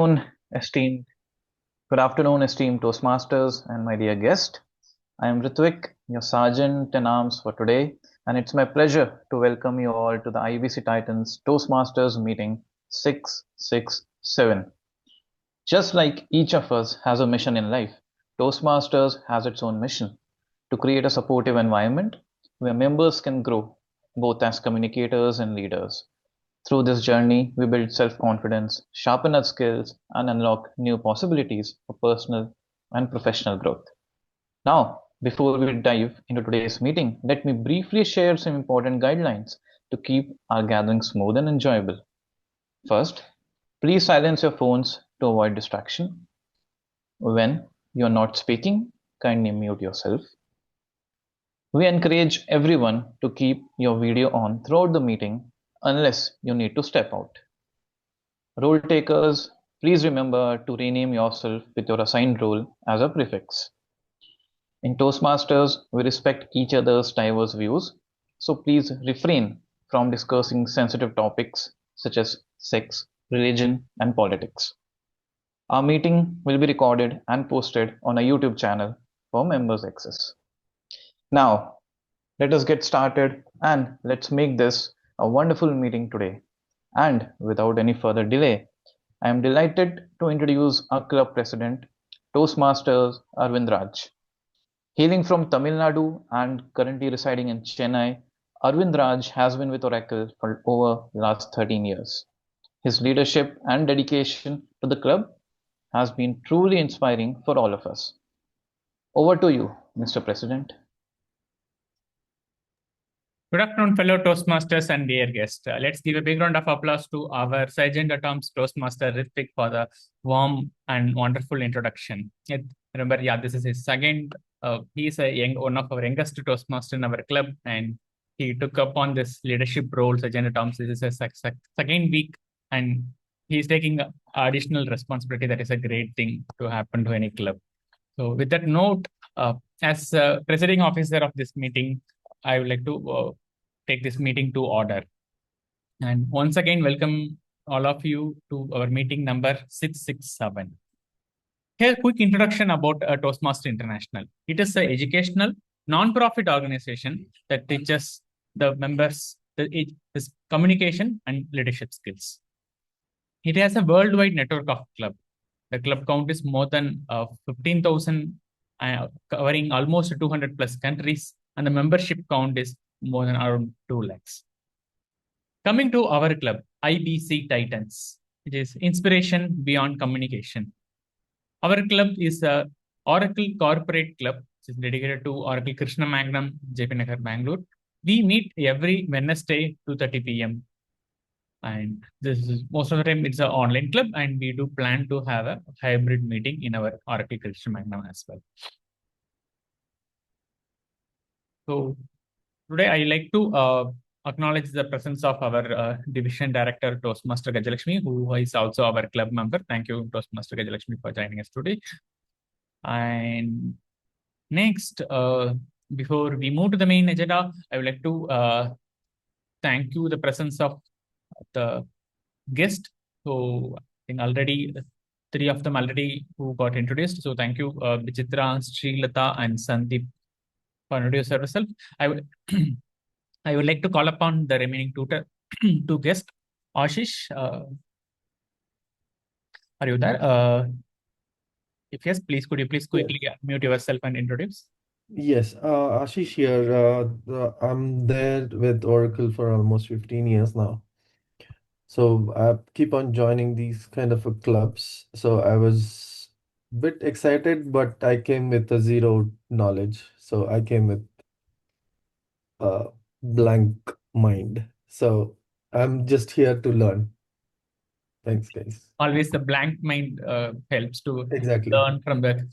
afternoon, esteemed. Good afternoon, esteemed Toastmasters and my dear guest. I am Ritvik, your Sergeant in Arms for today, and it's my pleasure to welcome you all to the IBC Titans Toastmasters meeting 667. Just like each of us has a mission in life, Toastmasters has its own mission to create a supportive environment where members can grow both as communicators and leaders. Through this journey, we build self confidence, sharpen our skills, and unlock new possibilities for personal and professional growth. Now, before we dive into today's meeting, let me briefly share some important guidelines to keep our gathering smooth and enjoyable. First, please silence your phones to avoid distraction. When you're not speaking, kindly mute yourself. We encourage everyone to keep your video on throughout the meeting unless you need to step out. Role takers, please remember to rename yourself with your assigned role as a prefix. In Toastmasters, we respect each other's diverse views, so please refrain from discussing sensitive topics such as sex, religion, and politics. Our meeting will be recorded and posted on a YouTube channel for members' access. Now, let us get started and let's make this a wonderful meeting today. And without any further delay, I am delighted to introduce our club president, Toastmasters Arvind Raj. Hailing from Tamil Nadu and currently residing in Chennai, Arvind Raj has been with Oracle for over the last 13 years. His leadership and dedication to the club has been truly inspiring for all of us. Over to you, Mr. President. Good afternoon, fellow Toastmasters and dear guests. Let's give a big round of applause to our Sergeant at Arms Toastmaster Ritvik for the warm and wonderful introduction. Remember, this is his second. He is one of our youngest Toastmasters in our club, and he took up on this leadership role, Sergeant at Arms. This is his second week, and he's taking additional responsibility. That is a great thing to happen to any club. So, with that note, as presiding officer of this meeting, I would like to take this meeting to order. And once again, welcome all of you to our meeting number 667. Here, quick introduction about Toastmaster International. It is an educational, non-profit organization that teaches the members this communication and leadership skills. It has a worldwide network of clubs. The club count is more than 15,000, covering almost 200 plus countries, and the membership count is more than around 2 lakhs. Coming to our club, IBC Titans, it is Inspiration Beyond Communication. Our club is a Oracle Corporate Club, which is dedicated to Oracle Krishna Magnum, JP Nagar, Bangalore. We meet every Wednesday, 2:30 p.m. And this is most of the time it's an online club, and we do plan to have a hybrid meeting in our Oracle Krishna Magnum as well. So today I like to acknowledge the presence of our Division Director, Toastmaster Gajalakshmi, who is also our club member. Thank you, Toastmaster Gajalakshmi, for joining us today. And next, before we move to the main agenda, I would like to thank you the presence of the guest. So I think already 3 of them already who got introduced. So thank you, Vichitra, Srilata, and Sandeep, for introducing yourself. I would like to call upon the remaining two guests. Ashish, are you there? If yes, please, could you please quickly mute yourself and introduce? Yes, Ashish here. I'm there with Oracle for almost 15 years now. So I keep on joining these kind of clubs. So I was a bit excited, but I came with a zero knowledge. So I came with a blank mind. So I'm just here to learn. Thanks, guys. Always the blank mind helps to Exactly. learn from the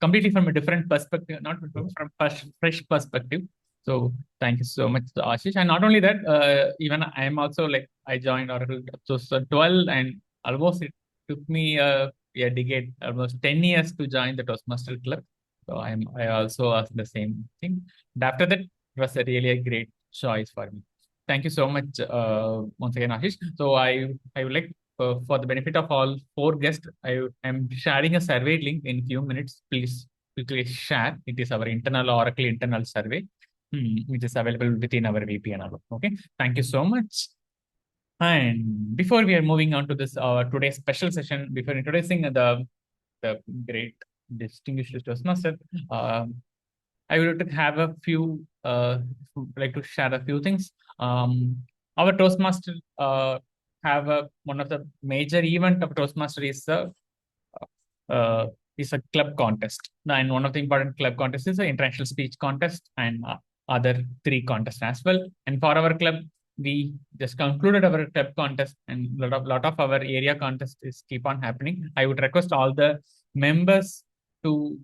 completely from a different perspective, not from fresh perspective. So thank you so much, Ashish. And not only that, even I am also I joined Oracle 2012, and almost it took me a decade, almost 10 years to join the Toastmaster Club. So I also asked the same thing. And after that, it was really a great choice for me. Thank you so much once again, Ashish. So I would like for the benefit of all 4 guests, I am sharing a survey link in few minutes. Please quickly share. It is our internal Oracle internal survey, which is available within our VPN. Okay, thank you so much. And before we are moving on to this today's special session, before introducing the great distinguished Toastmaster, I would have a few like to share a few things. Our Toastmaster have one of the major event of Toastmaster is a club contest. And one of the important club contests is the international speech contest and other 3 contests as well. And for our club, we just concluded our club contest, and lot of our area contest is keep on happening. I would request all the members to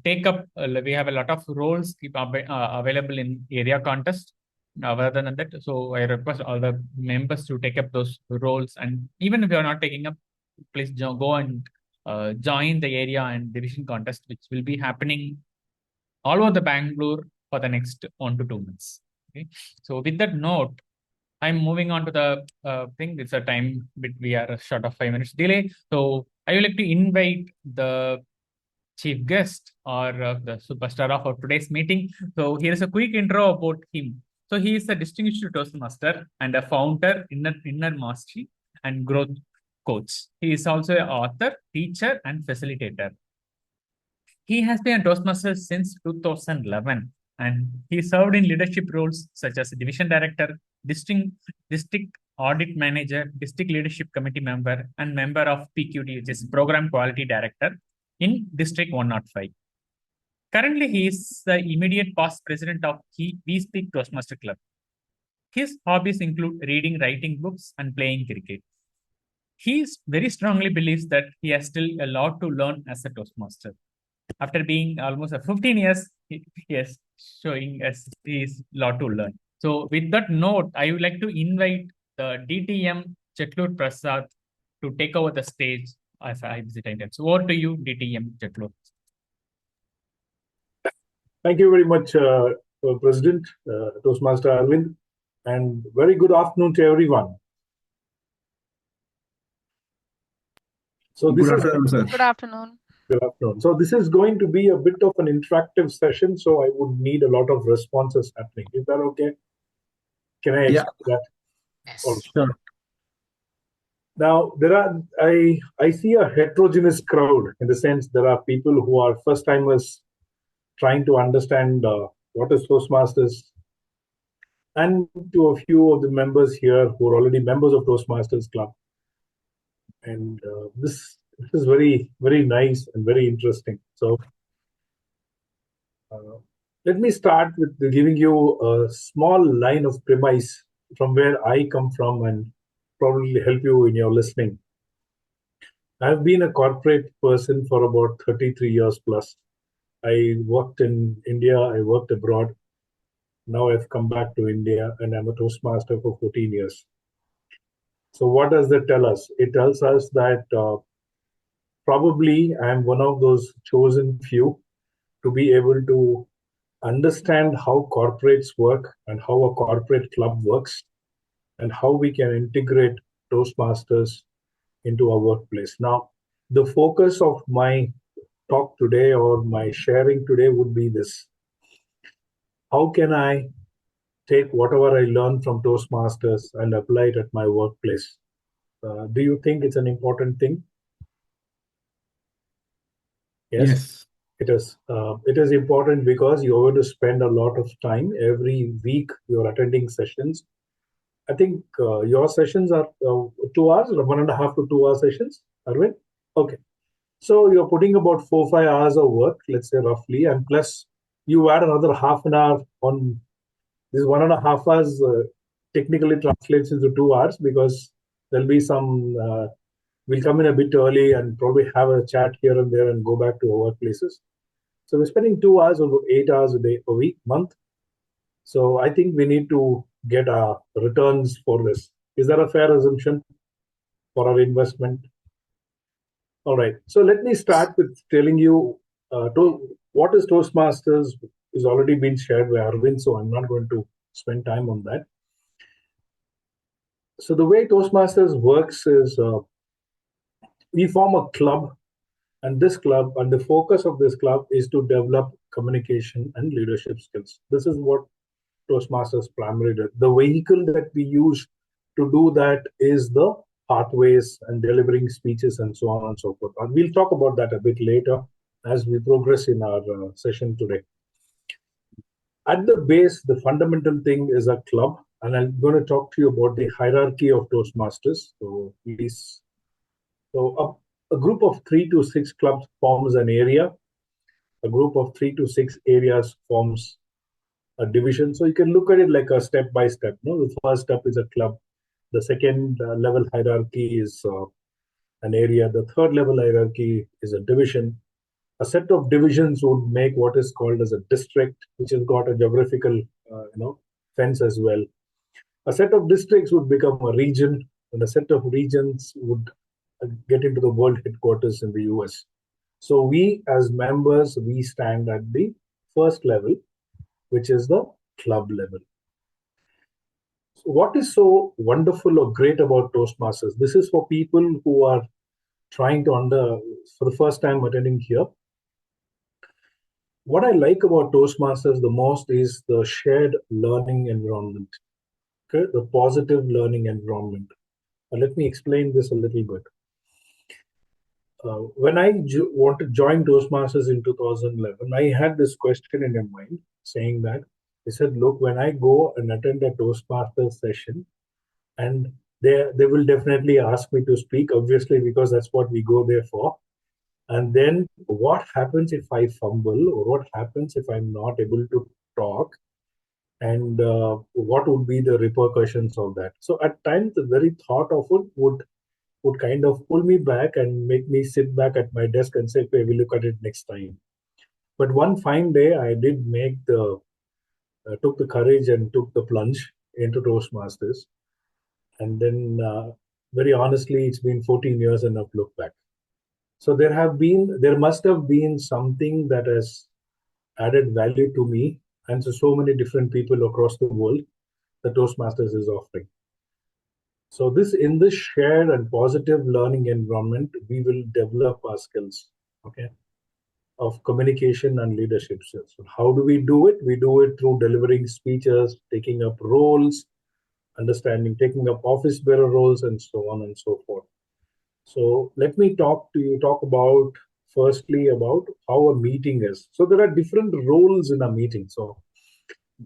take up. We have a lot of roles available in area contest. Other than that, so I request all the members to take up those roles, and even if you are not taking up, please go and join the area and division contest, which will be happening all over the Bangalore for the next 1 to 2 months. Okay, so with that note, I'm moving on to the thing. It's a time bit. We are short of 5 minutes delay, so I would like to invite the chief guest or the superstar of our today's meeting. So here is a quick intro about him. So he is a distinguished Toastmaster and a founder, inner mastery and growth coach. He is also an author, teacher, and facilitator. He has been a Toastmaster since 2011, and he served in leadership roles such as division director, district audit manager, district leadership committee member, and member of PQD, which is Program Quality Director in District 105. Currently, he is the immediate past president of We Speak Toastmaster Club. His hobbies include reading, writing books, and playing cricket. He very strongly believes that he has still a lot to learn as a Toastmaster. After being almost 15 years, he is showing us his lot to learn. So with that note, I would like to invite the DTM Chetlur Prasad to take over the stage as IBC title. So over to you, DTM Chetlur. Thank you very much, President Toastmaster Arvind, and very good afternoon to everyone. So this Good afternoon, sir. Good afternoon. Good afternoon. So this is going to be a bit of an interactive session, so I would need a lot of responses happening. Is that okay? Can I expect that? Yes. Also? Sure. Now, I see a heterogeneous crowd in the sense there are people who are first-timers trying to understand what is Toastmasters, and to a few of the members here who are already members of Toastmasters Club. And this is very, very nice and very interesting. So let me start with giving you a small line of premise from where I come from and probably help you in your listening. I've been a corporate person for about 33 years plus. I worked in India, I worked abroad. Now I've come back to India and I'm a Toastmaster for 14 years. So what does that tell us? It tells us that probably I'm one of those chosen few to be able to understand how corporates work and how a corporate club works and how we can integrate Toastmasters into our workplace. Now, the focus of my talk today or my sharing today would be this. How can I take whatever I learned from Toastmasters and apply it at my workplace? Do you think it's an important thing? Yes. It is. It is important because you're going to spend a lot of time every week. You're attending sessions. I think your sessions are 2 hours, 1.5 to 2 hour sessions, Arvind? Okay. So you're putting about 4-5 hours of work, let's say roughly, and plus you add another half an hour on this 1.5 hours. Technically translates into 2 hours because there'll be some. We'll come in a bit early and probably have a chat here and there and go back to our workplaces. So we're spending 2 hours or 8 hours a day, a week, month. So I think we need to get our returns for this. Is that a fair assumption for our investment? All right. So let me start with telling you what is Toastmasters is already been shared by Arvind, so I'm not going to spend time on that. So the way Toastmasters works is we form a club, and this club and the focus of this club is to develop communication and leadership skills. This is what Toastmasters primarily does. The vehicle that we use to do that is the pathways and delivering speeches and so on and so forth. And we'll talk about that a bit later as we progress in our session today. At the base, the fundamental thing is a club, and I'm going to talk to you about the hierarchy of Toastmasters. So please, a group of 3 to 6 clubs forms an area. A group of 3 to 6 areas forms a division. So you can look at it like a step by step. The first step is a club. The second level hierarchy is an area. The third level hierarchy is a division. A set of divisions would make what is called as a district, which has got a geographical fence as well. A set of districts would become a region, and a set of regions would get into the world headquarters in the US. So we as members, we stand at the first level, which is the club level. So what is so wonderful or great about Toastmasters? This is for people who are trying to for the first time attending here. What I like about Toastmasters the most is the shared learning environment, okay? The positive learning environment. Let me explain this a little bit. When I want to join Toastmasters in 2011, I had this question in my mind saying that, I said, look, when I go and attend a Toastmasters session, and they will definitely ask me to speak, obviously, because that's what we go there for. And then what happens if I fumble, or what happens if I'm not able to talk, and what would be the repercussions of that? So at times, the very thought of it would kind of pull me back and make me sit back at my desk and say, okay, we'll look at it next time. But one fine day, I did took the courage and took the plunge into Toastmasters. And then, very honestly, it's been 14 years and I've looked back. So there must have been something that has added value to me and to so many different people across the world that Toastmasters is offering. So in this shared and positive learning environment, we will develop our skills, okay, of communication and leadership skills. So how do we do it? We do it through delivering speeches, taking up roles, taking up office bearer roles, and so on and so forth. So let me talk about firstly about how a meeting is. So there are different roles in a meeting. So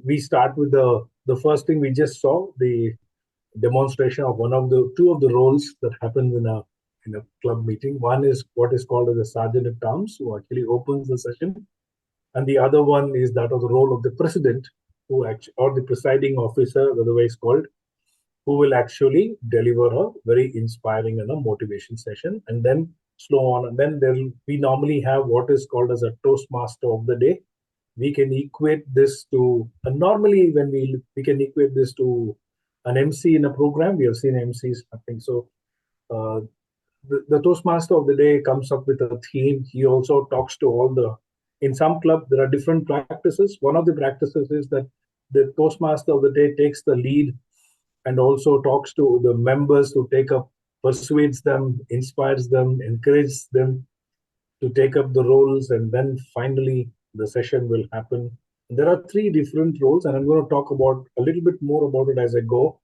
we start with the first thing we just saw, the demonstration of two of the roles that happens in a club meeting. One is what is called as a sergeant at arms, who actually opens the session, and the other one is that of the role of the president, or the presiding officer, otherwise called, who will actually deliver a very inspiring and a motivation session, and then slow on. And then we normally have what is called as a Toastmaster of the day. We can equate this to normally when we can equate this to an MC in a program. We have seen MCs, I think so. The Toastmaster of the day comes up with a theme. He also talks to in some clubs, there are different practices. One of the practices is that the Toastmaster of the day takes the lead and also talks to the members to take up, persuades them, inspires them, encourages them to take up the roles, and then finally the session will happen. There are 3 different roles, and I'm going to talk about a little bit more about it as I go.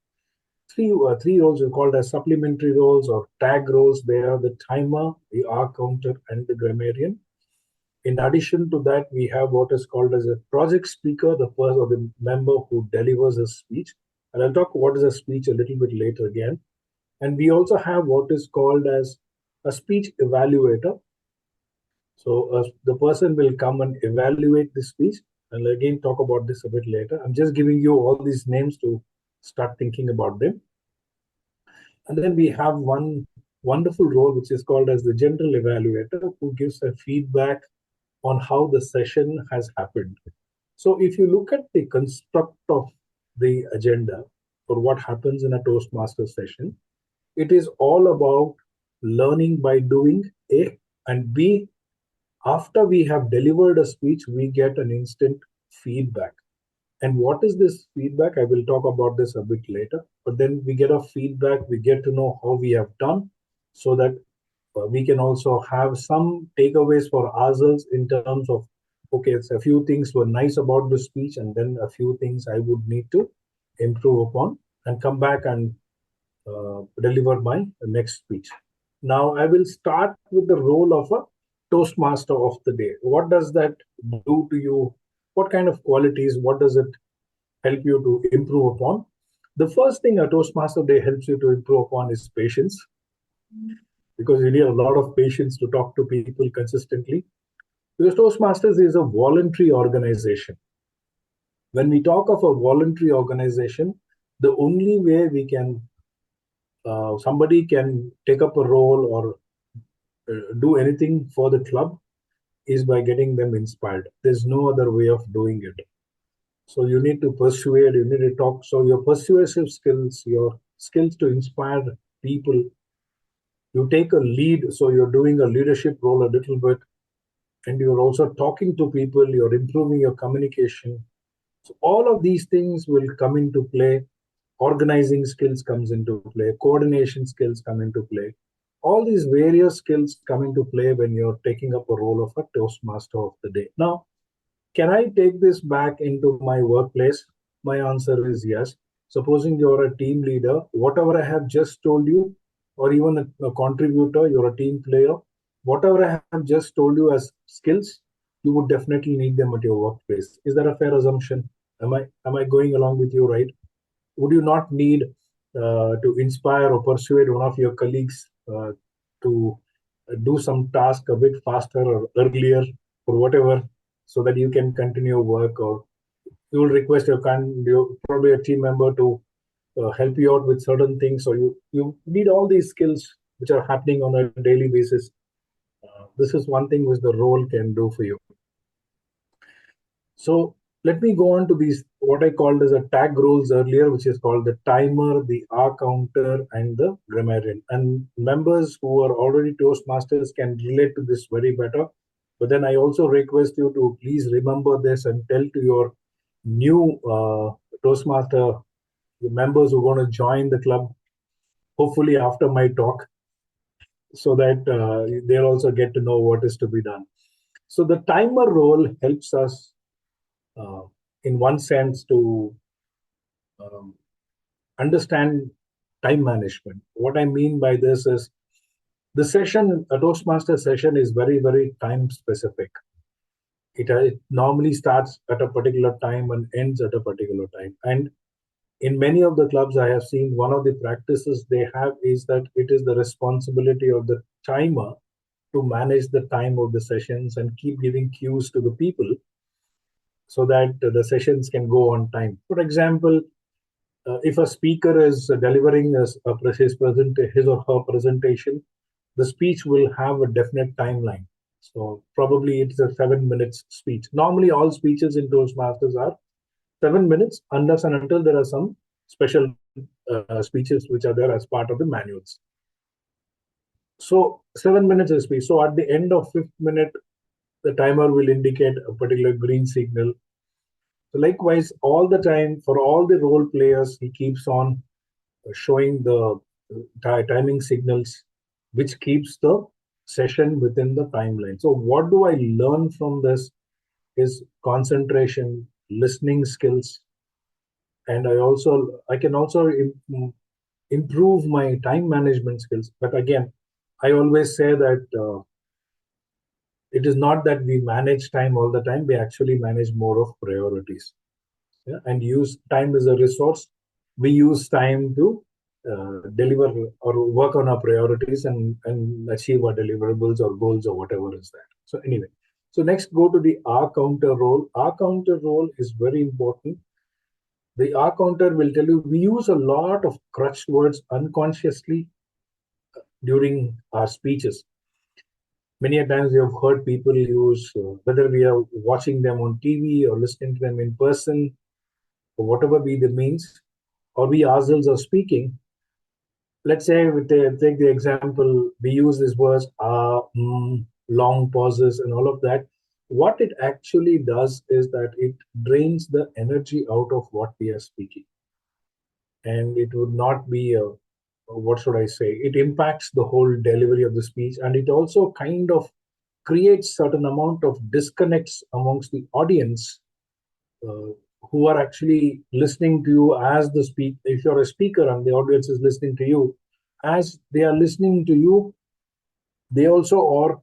Three roles are called as supplementary roles or tag roles. They are the timer, the hour counter, and the grammarian. In addition to that, we have what is called as a project speaker, the person or the member who delivers a speech. And I'll talk what is a speech a little bit later again. And we also have what is called as a speech evaluator. So the person will come and evaluate the speech. And I'll again talk about this a bit later. I'm just giving you all these names to start thinking about them. And then we have one wonderful role, which is called as the general evaluator, who gives a feedback on how the session has happened. So if you look at the construct of the agenda for what happens in a Toastmasters session, it is all about learning by doing, A, and B, after we have delivered a speech, we get an instant feedback. And what is this feedback? I will talk about this a bit later. But then we get a feedback, we get to know how we have done, so that we can also have some takeaways for ourselves in terms of, okay, it's a few things were nice about the speech, and then a few things I would need to improve upon and come back and deliver my next speech. Now, I will start with the role of a Toastmaster of the day. What does that do to you? What kind of qualities? What does it help you to improve upon? The first thing a Toastmaster day helps you to improve upon is patience, because you need a lot of patience to talk to people consistently. Because Toastmasters is a voluntary organization. When we talk of a voluntary organization, the only way we can somebody can take up a role or do anything for the club is by getting them inspired. There's no other way of doing it. So you need to persuade, you need to talk. So your persuasive skills, your skills to inspire people, you take a lead. So you're doing a leadership role a little bit, and you're also talking to people, you're improving your communication. So all of these things will come into play. Organizing skills comes into play, coordination skills come into play. All these various skills come into play when you're taking up a role of a Toastmaster of the day. Now, can I take this back into my workplace? My answer is yes. Supposing you're a team leader, whatever I have just told you, or even a contributor, you're a team player, whatever I have just told you as skills, you would definitely need them at your workplace. Is that a fair assumption? Am I going along with you, right? Would you not need to inspire or persuade one of your colleagues to do some task a bit faster or earlier or whatever, so that you can continue work, or you will request your probably a team member to help you out with certain things, or you need all these skills which are happening on a daily basis. This is one thing which the role can do for you. So let me go on to these, what I called as a tag roles earlier, which is called the timer, the R counter, and the grammarian. And members who are already Toastmasters can relate to this very better. But then I also request you to please remember this and tell to your new Toastmaster members who are going to join the club, hopefully after my talk, so that they'll also get to know what is to be done. So the timer role helps us in one sense to understand time management. What I mean by this is the session, a Toastmaster session, is very, very time specific. It normally starts at a particular time and ends at a particular time. And in many of the clubs I have seen, one of the practices they have is that it is the responsibility of the timer to manage the time of the sessions and keep giving cues to the people so that the sessions can go on time. For example, if a speaker is delivering his or her presentation, the speech will have a definite timeline. So probably it's a 7 minutes speech. Normally all speeches in Toastmasters are 7 minutes, unless and until there are some special speeches which are there as part of the manuals. So 7 minutes is speech. So at the end of 5th minute, the timer will indicate a particular green signal. So likewise, all the time for all the role players, he keeps on showing the timing signals, which keeps the session within the timeline. So what do I learn from this is concentration, listening skills, and I can also improve my time management skills. But again, I always say that it is not that we manage time all the time. We actually manage more of priorities, and use time as a resource. We use time to deliver or work on our priorities and achieve our deliverables or goals or whatever is that. So anyway, so next go to the R counter role. R counter role is very important. The R counter will tell you we use a lot of crutch words unconsciously during our speeches. Many a times we have heard people use, whether we are watching them on TV or listening to them in person, or whatever be the means, or we ourselves are speaking. Let's say we take the example, we use these words, long pauses and all of that. what it actually does is that it drains the energy out of what we are speaking. And it would not be a, what should I say? It impacts the whole delivery of the speech, and it also kind of creates certain amount of disconnects amongst the audience uh, who are actually listening to you as the speak. If you're a speaker and the audience is listening to you, as they are listening to you, they also are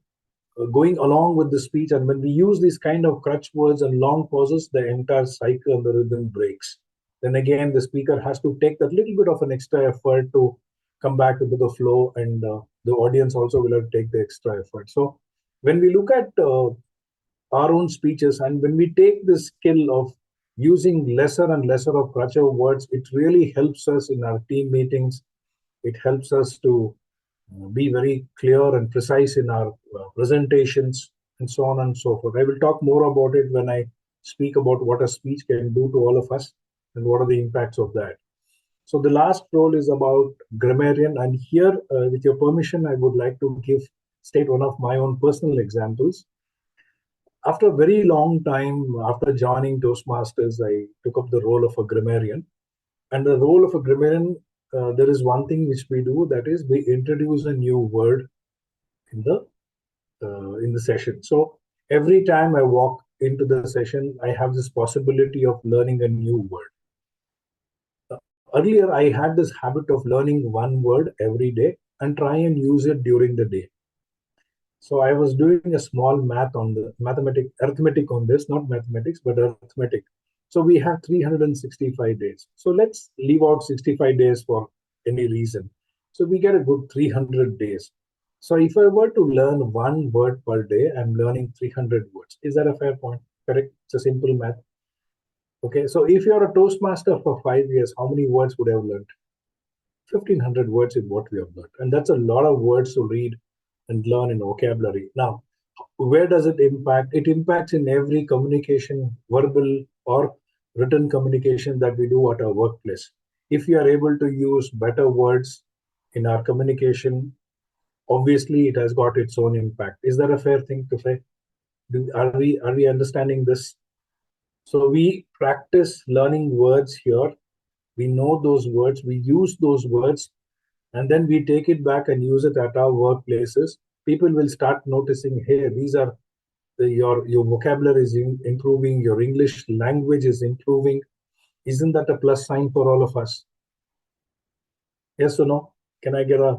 going along with the speech. And when we use these kind of crutch words and long pauses, the entire cycle and the rhythm breaks. Then again, the speaker has to take that little bit of an extra effort to come back into the flow, and the audience also will have to take the extra effort. So when we look at our own speeches, and when we take the skill of using lesser and lesser of crutch words, it really helps us in our team meetings. It helps us to be very clear and precise in our presentations, and so on and so forth. I will talk more about it when I speak about what a speech can do to all of us and what are the impacts of that. So the last role is about grammarian, and here, with your permission, I would like to state one of my own personal examples. After a very long time, after joining Toastmasters, I took up the role of a grammarian. And the role of a grammarian, there is one thing which we do, that is we introduce a new word in the session. So every time I walk into the session, I have this possibility of learning a new word. Earlier, I had this habit of learning one word every day and try and use it during the day. So I was doing a small arithmetic on this, not mathematics, but arithmetic. So we have 365 days. So let's leave out 65 days for any reason. So we get a good 300 days. So if I were to learn one word per day, I'm learning 300 words. Is that a fair point? Correct? It's a simple math. Okay, so if you're a Toastmaster for 5 years, how many words would I have learned? 1,500 words is what we have learned. And that's a lot of words to read and learn in vocabulary. Now, where does it impact? It impacts in every communication, verbal or written communication that we do at our workplace. If we are able to use better words in our communication, obviously it has got its own impact. Is that a fair thing to say? Are we understanding this? So we practice learning words here. We know those words, we use those words, and then we take it back and use it at our workplaces. People will start noticing, hey, these are your vocabulary is improving, your English language is improving. Isn't that a plus sign for all of us? Yes or no? Can I get a...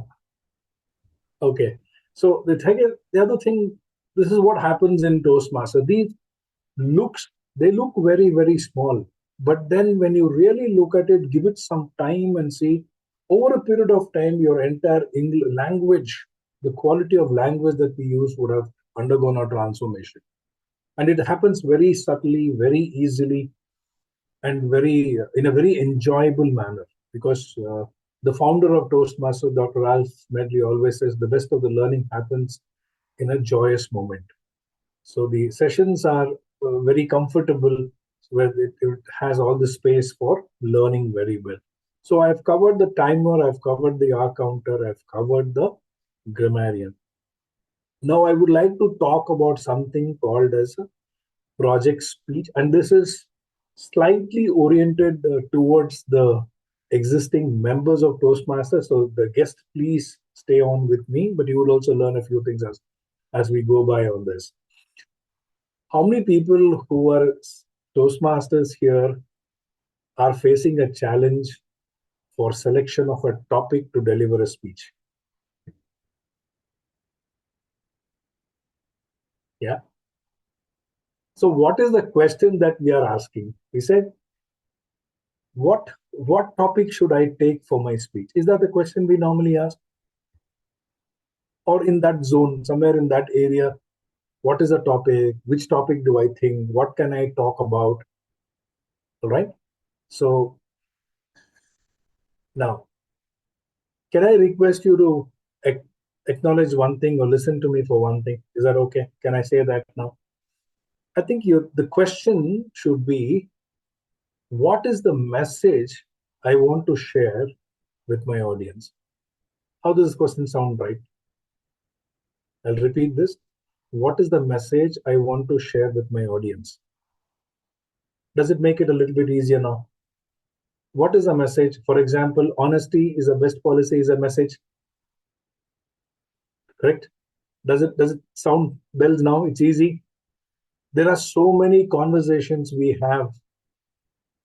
Okay. So the other thing, this is what happens in Toastmaster. They look very, very small. But then when you really look at it, give it some time and see, over a period of time, your entire English language, the quality of language that we use would have undergone a transformation. And it happens very subtly, very easily, and in a very enjoyable manner. Because the founder of Toastmasters, Dr. Ralph Medley, always says the best of the learning happens in a joyous moment. So the sessions are very comfortable, where it has all the space for learning very well. So I've covered the timer, I've covered the R counter, I've covered the grammarian. Now I would like to talk about something called as a project speech, and this is slightly oriented towards the existing members of Toastmasters. So the guest, please stay on with me, but you will also learn a few things as we go by on this. How many people who are Toastmasters here are facing a challenge for selection of a topic to deliver a speech? Yeah. So what is the question that we are asking? We said, what topic should I take for my speech? Is that the question we normally ask? Or in that zone, somewhere in that area, what is the topic? Which topic do I think? What can I talk about? All right. So now, can I request you to acknowledge one thing or listen to me for one thing? Is that okay? Can I say that now? I think the question should be, what is the message I want to share with my audience? How does this question sound, right? I'll repeat this. what is the message I want to share with my audience? Does it make it a little bit easier now? What is a message? For example, honesty is the best policy is a message, correct? Does it sound bells now? It's easy. There are so many conversations we have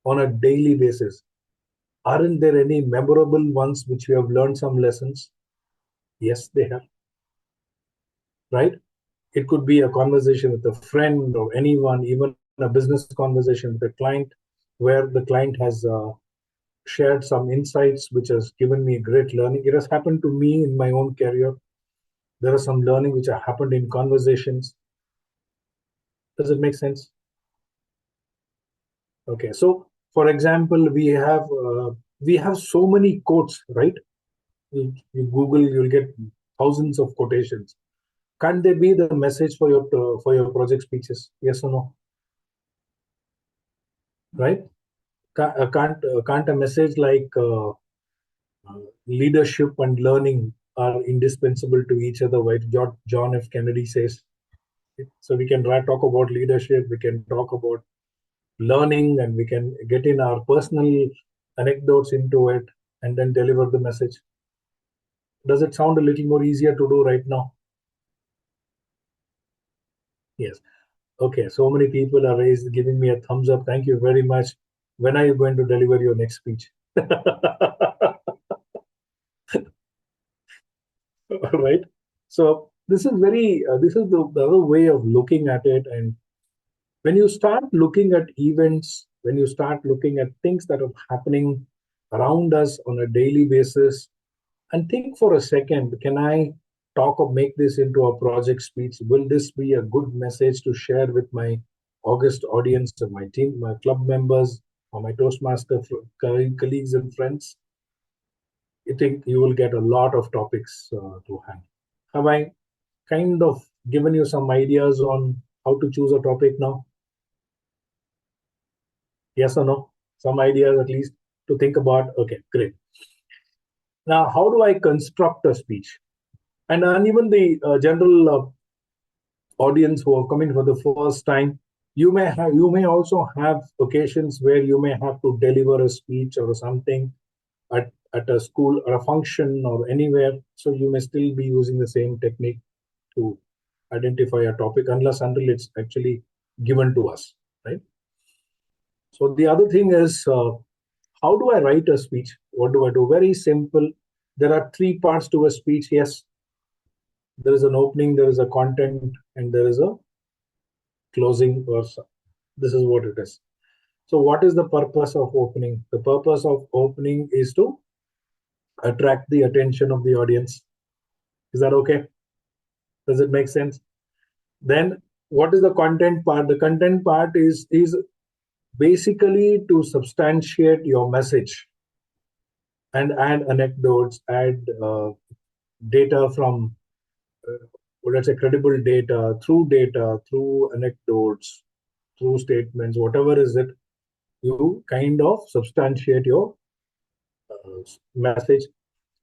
on a daily basis. Aren't there any memorable ones which we have learned some lessons? Yes, they have, right? It could be a conversation with a friend or anyone, even a business conversation with a client, where the client has shared some insights which has given me great learning. It has happened to me in my own career. There are some learning which have happened in conversations. Does it make sense? Okay, so for example, we have so many quotes, right? You Google, you'll get thousands of quotations. Can't they be the message for your project speeches? Yes or no? Right? Can't a message like leadership and learning are indispensable to each other? Right? John F. Kennedy says. So we can talk about leadership, we can talk about learning, and we can get in our personal anecdotes into it, and then deliver the message. Does it sound a little more easier to do right now? Yes. Okay, so many people are giving me a thumbs up. Thank you very much. When are you going to deliver your next speech? Right. So this is the other way of looking at it. And when you start looking at events, when you start looking at things that are happening around us on a daily basis, and think for a second, can I talk or make this into a project speech? Will this be a good message to share with my August audience, or my team, my club members, or my Toastmaster colleagues and friends? I think you will get a lot of topics to hand. Have I kind of given you some ideas on how to choose a topic now? Yes or no? Some ideas at least to think about. Okay, great. Now, how do I construct a speech? And even the general audience who are coming for the first time, you may also have occasions where you may have to deliver a speech or something at a school or a function or anywhere. So you may still be using the same technique to identify a topic until it's actually given to us, right? So the other thing is, how do I write a speech? What do I do? Very simple. There are three parts to a speech. Yes, there is an opening, there is a content, and there is a closing. Or this is what it is. So what is the purpose of opening? The purpose of opening is to attract the attention of the audience. Is that okay? Does it make sense? Then what is the content part? The content part is basically to substantiate your message and add anecdotes, add data from, let's say, credible data, through anecdotes, through statements, whatever is it, you kind of substantiate your message.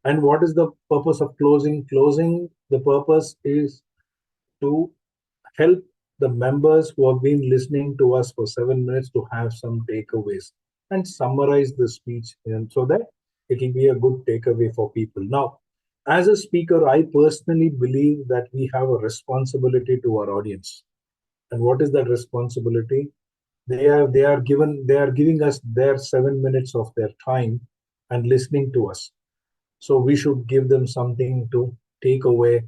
And what is the purpose of closing? Closing, the purpose is to help the members who have been listening to us for 7 minutes to have some takeaways and summarize the speech, and so that it will be a good takeaway for people. Now, as a speaker, I personally believe that we have a responsibility to our audience. And what is that responsibility? They are giving us their 7 minutes of their time and listening to us. So we should give them something to take away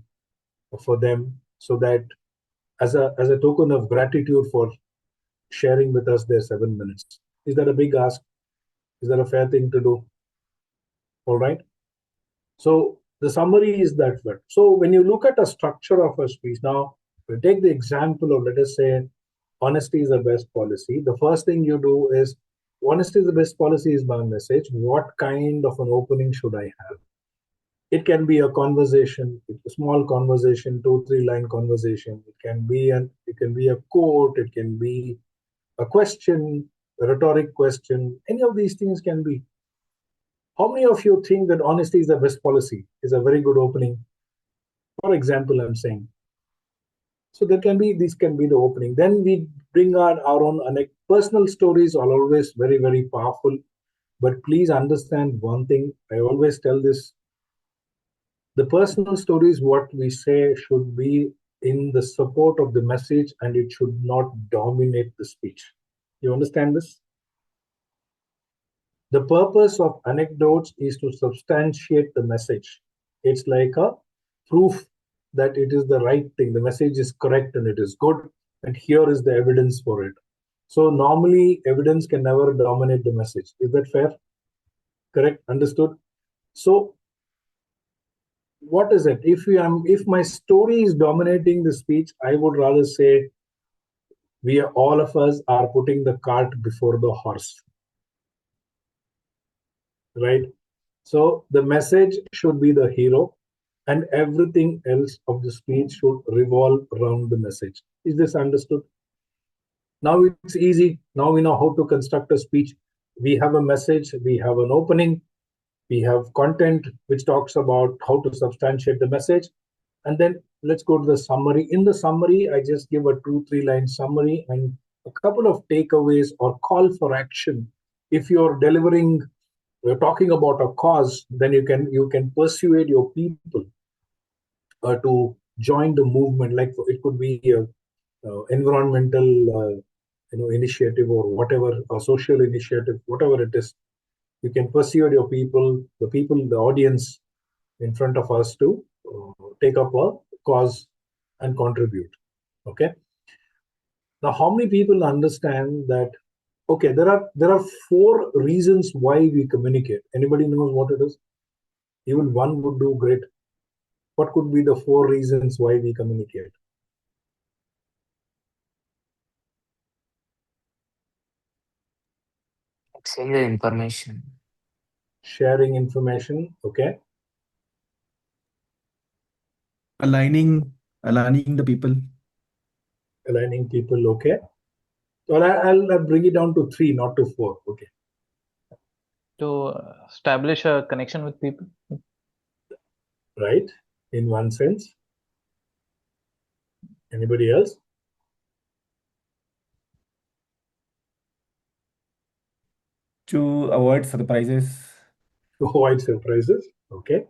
for them, so that as a token of gratitude for sharing with us their 7 minutes. Is that a big ask? Is that a fair thing to do? All right. So the summary is that way. So when you look at a structure of a speech, now we take the example of, let us say, honesty is the best policy. The first thing you do is, honesty is the best policy is my message. What kind of an opening should I have? It can be a conversation, a small conversation, 2-3 line conversation. It can be a quote. It can be a question, a rhetoric question. Any of these things can be. How many of you think that honesty is the best policy? Is a very good opening? For example, I'm saying, So these can be the opening. Then we bring our own personal stories are always very, very powerful. But please understand one thing. I always tell this. The personal stories, what we say, should be in the support of the message, and it should not dominate the speech. You understand this? The purpose of anecdotes is to substantiate the message. It's like a proof that it is the right thing. The message is correct and it is good, and here is the evidence for it. So normally evidence can never dominate the message. Is that fair? Correct? Understood? So what is it? If my story is dominating the speech, I would rather say all of us are putting the cart before the horse. Right? So the message should be the hero, and everything else of the speech should revolve around the message. Is this understood? Now it's easy. Now we know how to construct a speech. We have a message, we have an opening, we have content which talks about how to substantiate the message. And then let's go to the summary. In the summary, I just give a 2-3 line summary and a couple of takeaways or call for action. If you're talking about a cause, then you can persuade your people to join the movement. Like it could be a environmental initiative or whatever, a social initiative, whatever it is. You can persuade your people, the audience in front of us to take up a cause and contribute. Okay. Now, how many people understand that? Okay, there are 4 reasons why we communicate. Anybody knows what it is? Even one would do great. What could be the 4 reasons why we communicate? Exchange the information. Sharing information. Okay. Aligning the people. Aligning people. Okay. Well, I'll bring it down to 3, not to 4. Okay. To establish a connection with people. Right. In one sense. Anybody else? To avoid surprises. To avoid surprises. Okay.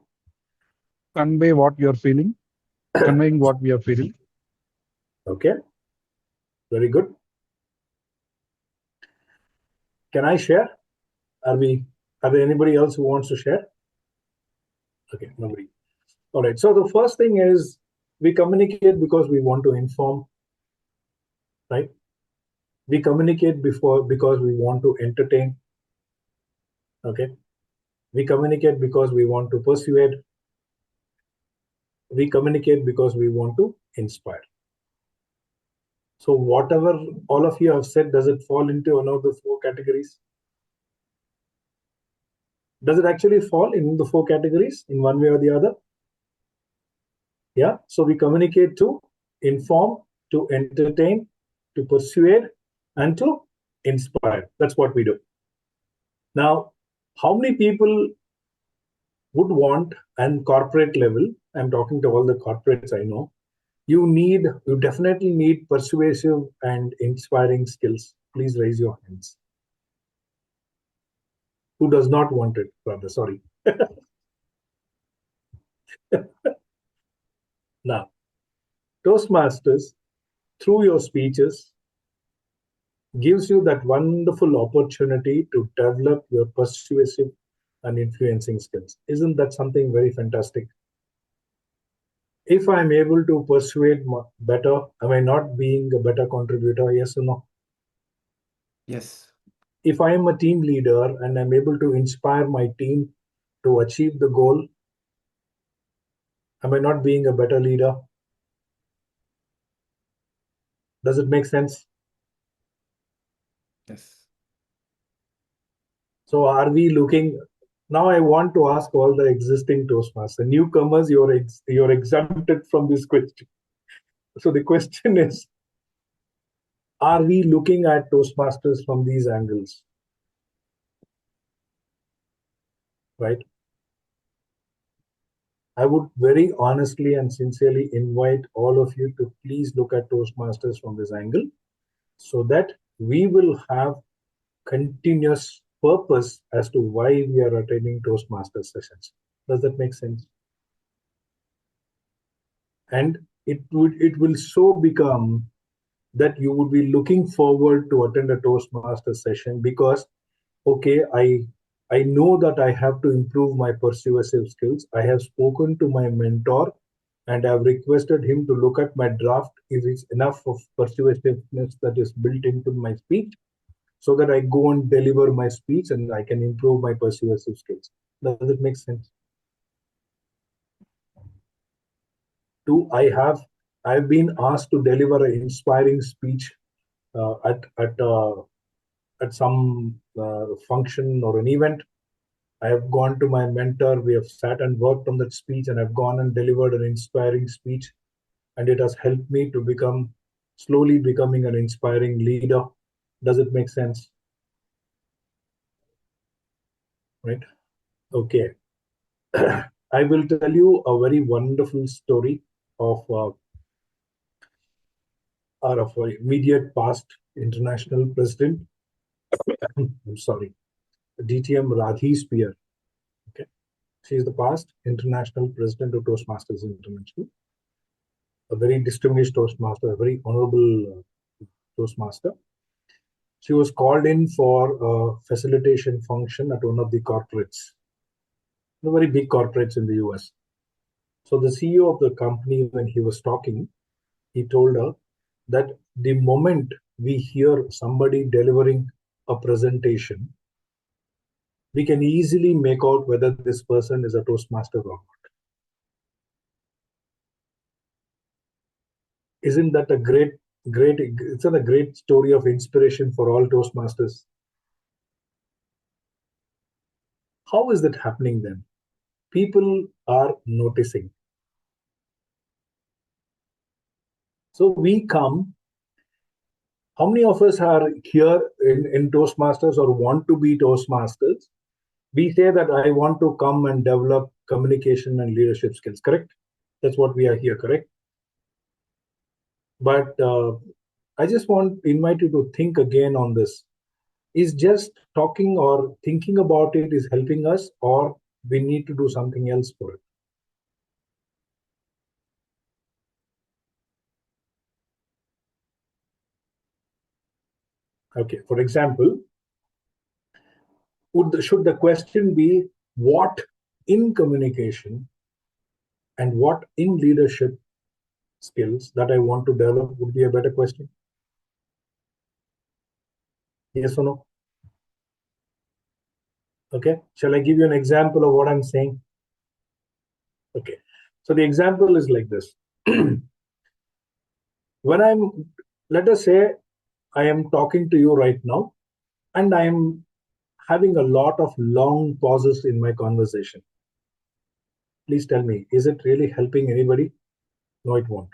Convey what you're feeling. Conveying what we are feeling. Okay. Very good. Can I share? Are there anybody else who wants to share? Okay, nobody. All right. So the first thing is we communicate because we want to inform, right? We communicate because we want to entertain. Okay. We communicate because we want to persuade. We communicate because we want to inspire. So whatever all of you have said, does it fall into one of the 4 categories? Does it actually fall in the 4 categories in one way or the other? Yeah. So we communicate to inform, to entertain, to persuade, and to inspire. That's what we do. Now, how many people would want, and corporate level, I'm talking to all the corporates I know, you definitely need persuasive and inspiring skills. Please raise your hands. Who does not want it, rather? Sorry. Now, Toastmasters, through your speeches, gives you that wonderful opportunity to develop your persuasive and influencing skills. Isn't that something very fantastic? If I'm able to persuade better, am I not being a better contributor? Yes or no? Yes. If I am a team leader and I'm able to inspire my team to achieve the goal, am I not being a better leader? Does it make sense? Yes. So are we looking? Now I want to ask all the existing Toastmasters, the newcomers, you're exempted from this question. So the question is, are we looking at Toastmasters from these angles? Right? I would very honestly and sincerely invite all of you to please look at Toastmasters from this angle, so that we will have continuous purpose as to why we are attending Toastmasters sessions. Does that make sense? And it will so become that you would be looking forward to attend a Toastmasters session because, okay, I know that I have to improve my persuasive skills. I have spoken to my mentor and I've requested him to look at my draft if it's enough of persuasiveness that is built into my speech, so that I go and deliver my speech and I can improve my persuasive skills. Does it make sense? I've been asked to deliver an inspiring speech at some function or an event. I have gone to my mentor. We have sat and worked on that speech, and I've gone and delivered an inspiring speech, and it has helped me to slowly becoming an inspiring leader. Does it make sense? Right? Okay. I will tell you a very wonderful story of our immediate past international president. I'm sorry, DTM Radhi Spear. Okay, she is the past international president of Toastmasters International, a very distinguished Toastmaster, a very honorable Toastmaster. She was called in for a facilitation function at one of the corporates, the very big corporates in the US. So the CEO of the company, when he was talking, he told her that the moment we hear somebody delivering a presentation, we can easily make out whether this person is a Toastmaster or not. Isn't that a it's a great story of inspiration for all Toastmasters? How is that happening then? People are noticing. So we come, how many of us are here in Toastmasters or want to be Toastmasters? We say that I want to come and develop communication and leadership skills, correct? That's what we are here, correct? But I just want to invite you to think again on this. Is just talking or thinking about it is helping us, or we need to do something else for it? Okay, for example, should the question be what in communication and what in leadership skills that I want to develop would be a better question? Yes or no? Okay, shall I give you an example of what I'm saying? Okay, so the example is like this. Let us say I am talking to you right now, and I'm having a lot of long pauses in my conversation. Please tell me, is it really helping anybody? No, it won't.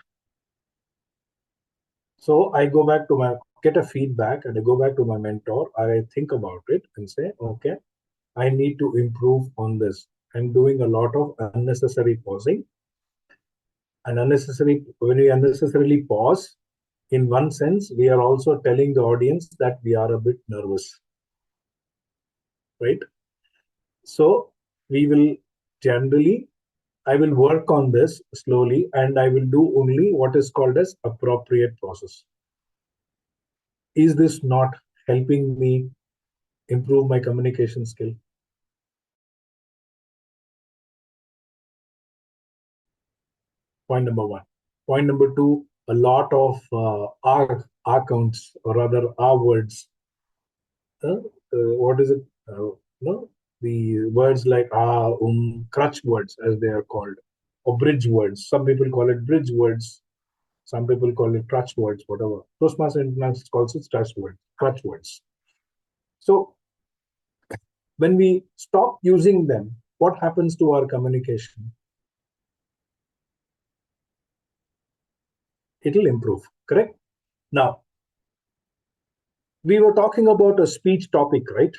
So I go back to get a feedback, and I go back to my mentor. I think about it and say, okay, I need to improve on this. I'm doing a lot of unnecessary pausing. And when we unnecessarily pause, in one sense, we are also telling the audience that we are a bit nervous, right? So I will work on this slowly, and I will do only what is called as appropriate process. Is this not helping me improve my communication skill? Point number one. Point number two, a lot of our counts, or rather our words. What is it? No, the words like crutch words, as they are called, or bridge words. Some people call it bridge words. Some people call it crutch words, whatever. Toastmasters International calls it crutch words. So when we stop using them, what happens to our communication? It'll improve, correct? Now, we were talking about a speech topic, right?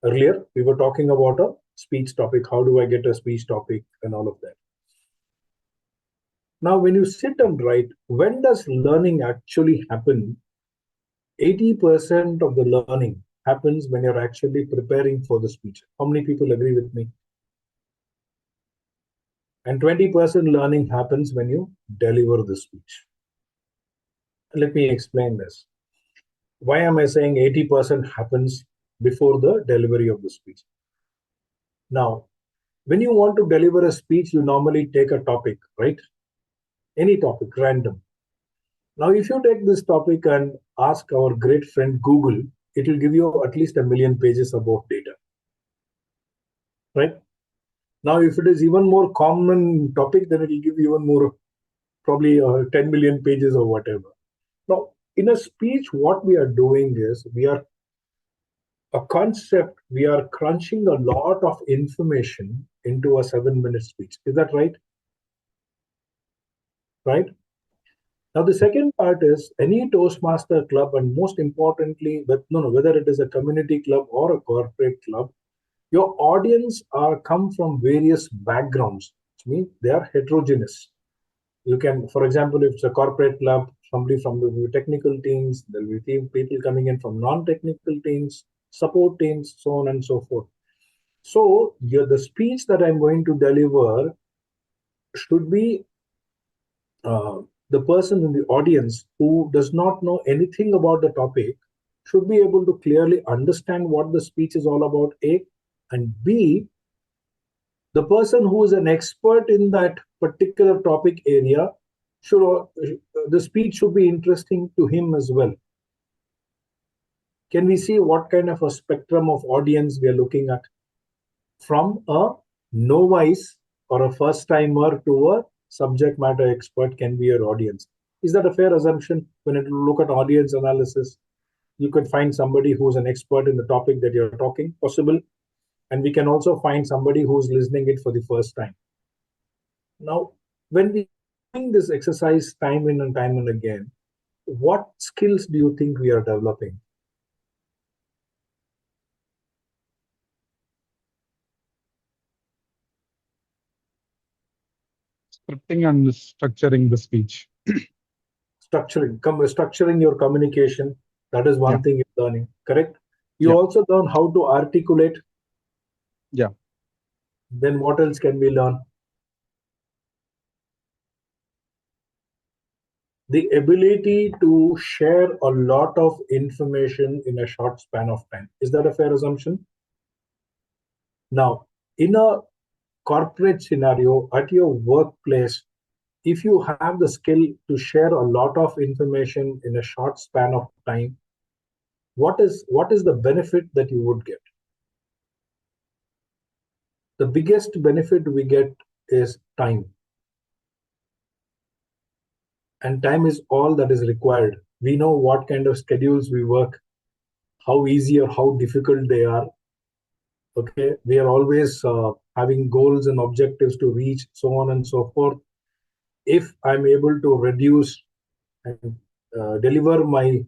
Earlier, we were talking about a speech topic. How do I get a speech topic and all of that? Now, when you sit and write, when does learning actually happen? 80% of the learning happens when you're actually preparing for the speech. How many people agree with me? And 20% learning happens when you deliver the speech. Let me explain this. Why am I saying 80% happens before the delivery of the speech? Now, when you want to deliver a speech, you normally take a topic, right? Any topic, random. Now, if you take this topic and ask our great friend Google, it will give you at least 1,000,000 pages about data, right? Now, if it is even more common topic, then it will give you even more, probably 10 million pages or whatever. Now, in a speech, what we are doing is we are crunching a lot of information into a 7-minute speech. Is that right? Right? Now, the second part is any Toastmaster club, and most importantly, whether it is a community club or a corporate club, your audience come from various backgrounds, which means they are heterogeneous. You can, for example, if it's a corporate club, somebody from the technical teams, there will be people coming in from non-technical teams, support teams, so on and so forth. So the speech that I'm going to deliver should be the person in the audience who does not know anything about the topic should be able to clearly understand what the speech is all about, A, and B, the person who is an expert in that particular topic area the speech should be interesting to him as well. Can we see what kind of a spectrum of audience we are looking at? From a novice or a first timer to a subject matter expert can be your audience. Is that a fair assumption? When you look at audience analysis, you could find somebody who's an expert in the topic that you're talking, possible. And we can also find somebody who's listening it for the first time. Now, when we doing this exercise time in and time and again, what skills do you think we are developing? Scripting and structuring the speech. Structuring your communication. That is one thing you're learning, correct? You Yeah. also learn how to articulate. Yeah. Then what else can we learn? The ability to share a lot of information in a short span of time. Is that a fair assumption? Now, in a corporate scenario at your workplace, if you have the skill to share a lot of information in a short span of time, what is the benefit that you would get? The biggest benefit we get is time. And time is all that is required. We know what kind of schedules we work, how easy or how difficult they are. Okay, we are always having goals and objectives to reach, so on and so forth. If I'm able to reduce and deliver my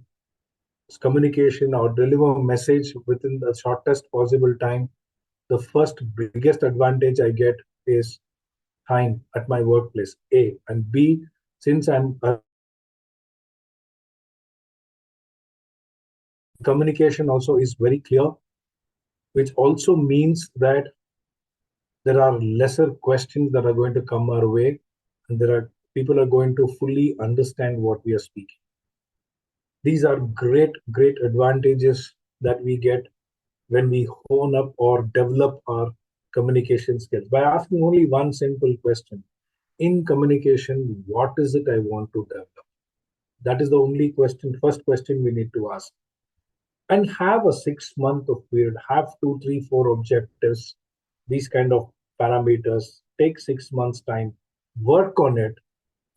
communication or deliver a message within the shortest possible time, the first biggest advantage I get is time at my workplace, A. And B, since communication also is very clear, which also means that there are lesser questions that are going to come our way, and people are going to fully understand what we are speaking. These are great advantages that we get when we hone up or develop our communication skills by asking only one simple question. In communication, what is it I want to develop? That is the only first question we need to ask. And have a 6-month of period, have 2, 3, 4 objectives, these kind of parameters, take 6 months time, work on it,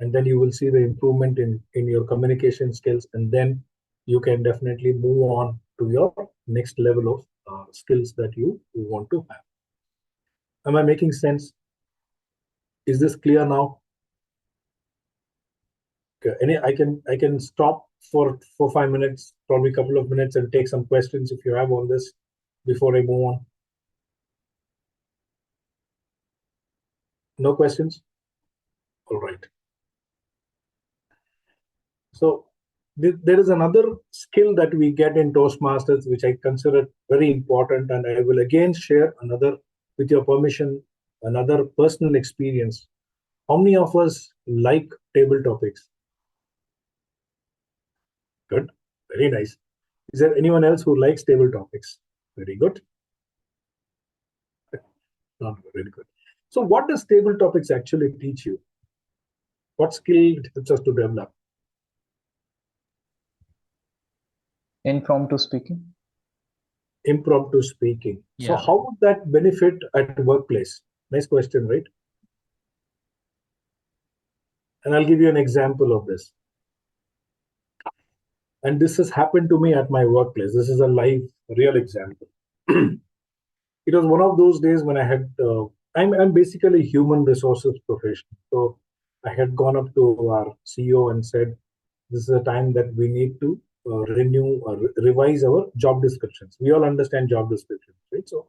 and then you will see the improvement in your communication skills, and then you can definitely move on to your next level of skills that you want to have. Am I making sense? Is this clear now? Okay. I can stop for 5 minutes, probably a couple of minutes, and take some questions if you have on this before I move on. No questions? All right. So there is another skill that we get in Toastmasters, which I consider very important, and I will again share another, with your permission, another personal experience. How many of us like table topics? Good, very nice. Is there anyone else who likes table topics? Very good. Not very good. So what does table topics actually teach you? What skill it helps us to develop? Impromptu speaking. Impromptu speaking. So Yeah. how would that benefit at workplace? Nice question, right? And I'll give you an example of this. And this has happened to me at my workplace. This is a live, real example. It was one of those days when I had, I'm basically a human resources professional. So I had gone up to our CEO and said, this is a time that we need to renew or revise our job descriptions. We all understand job descriptions, right? So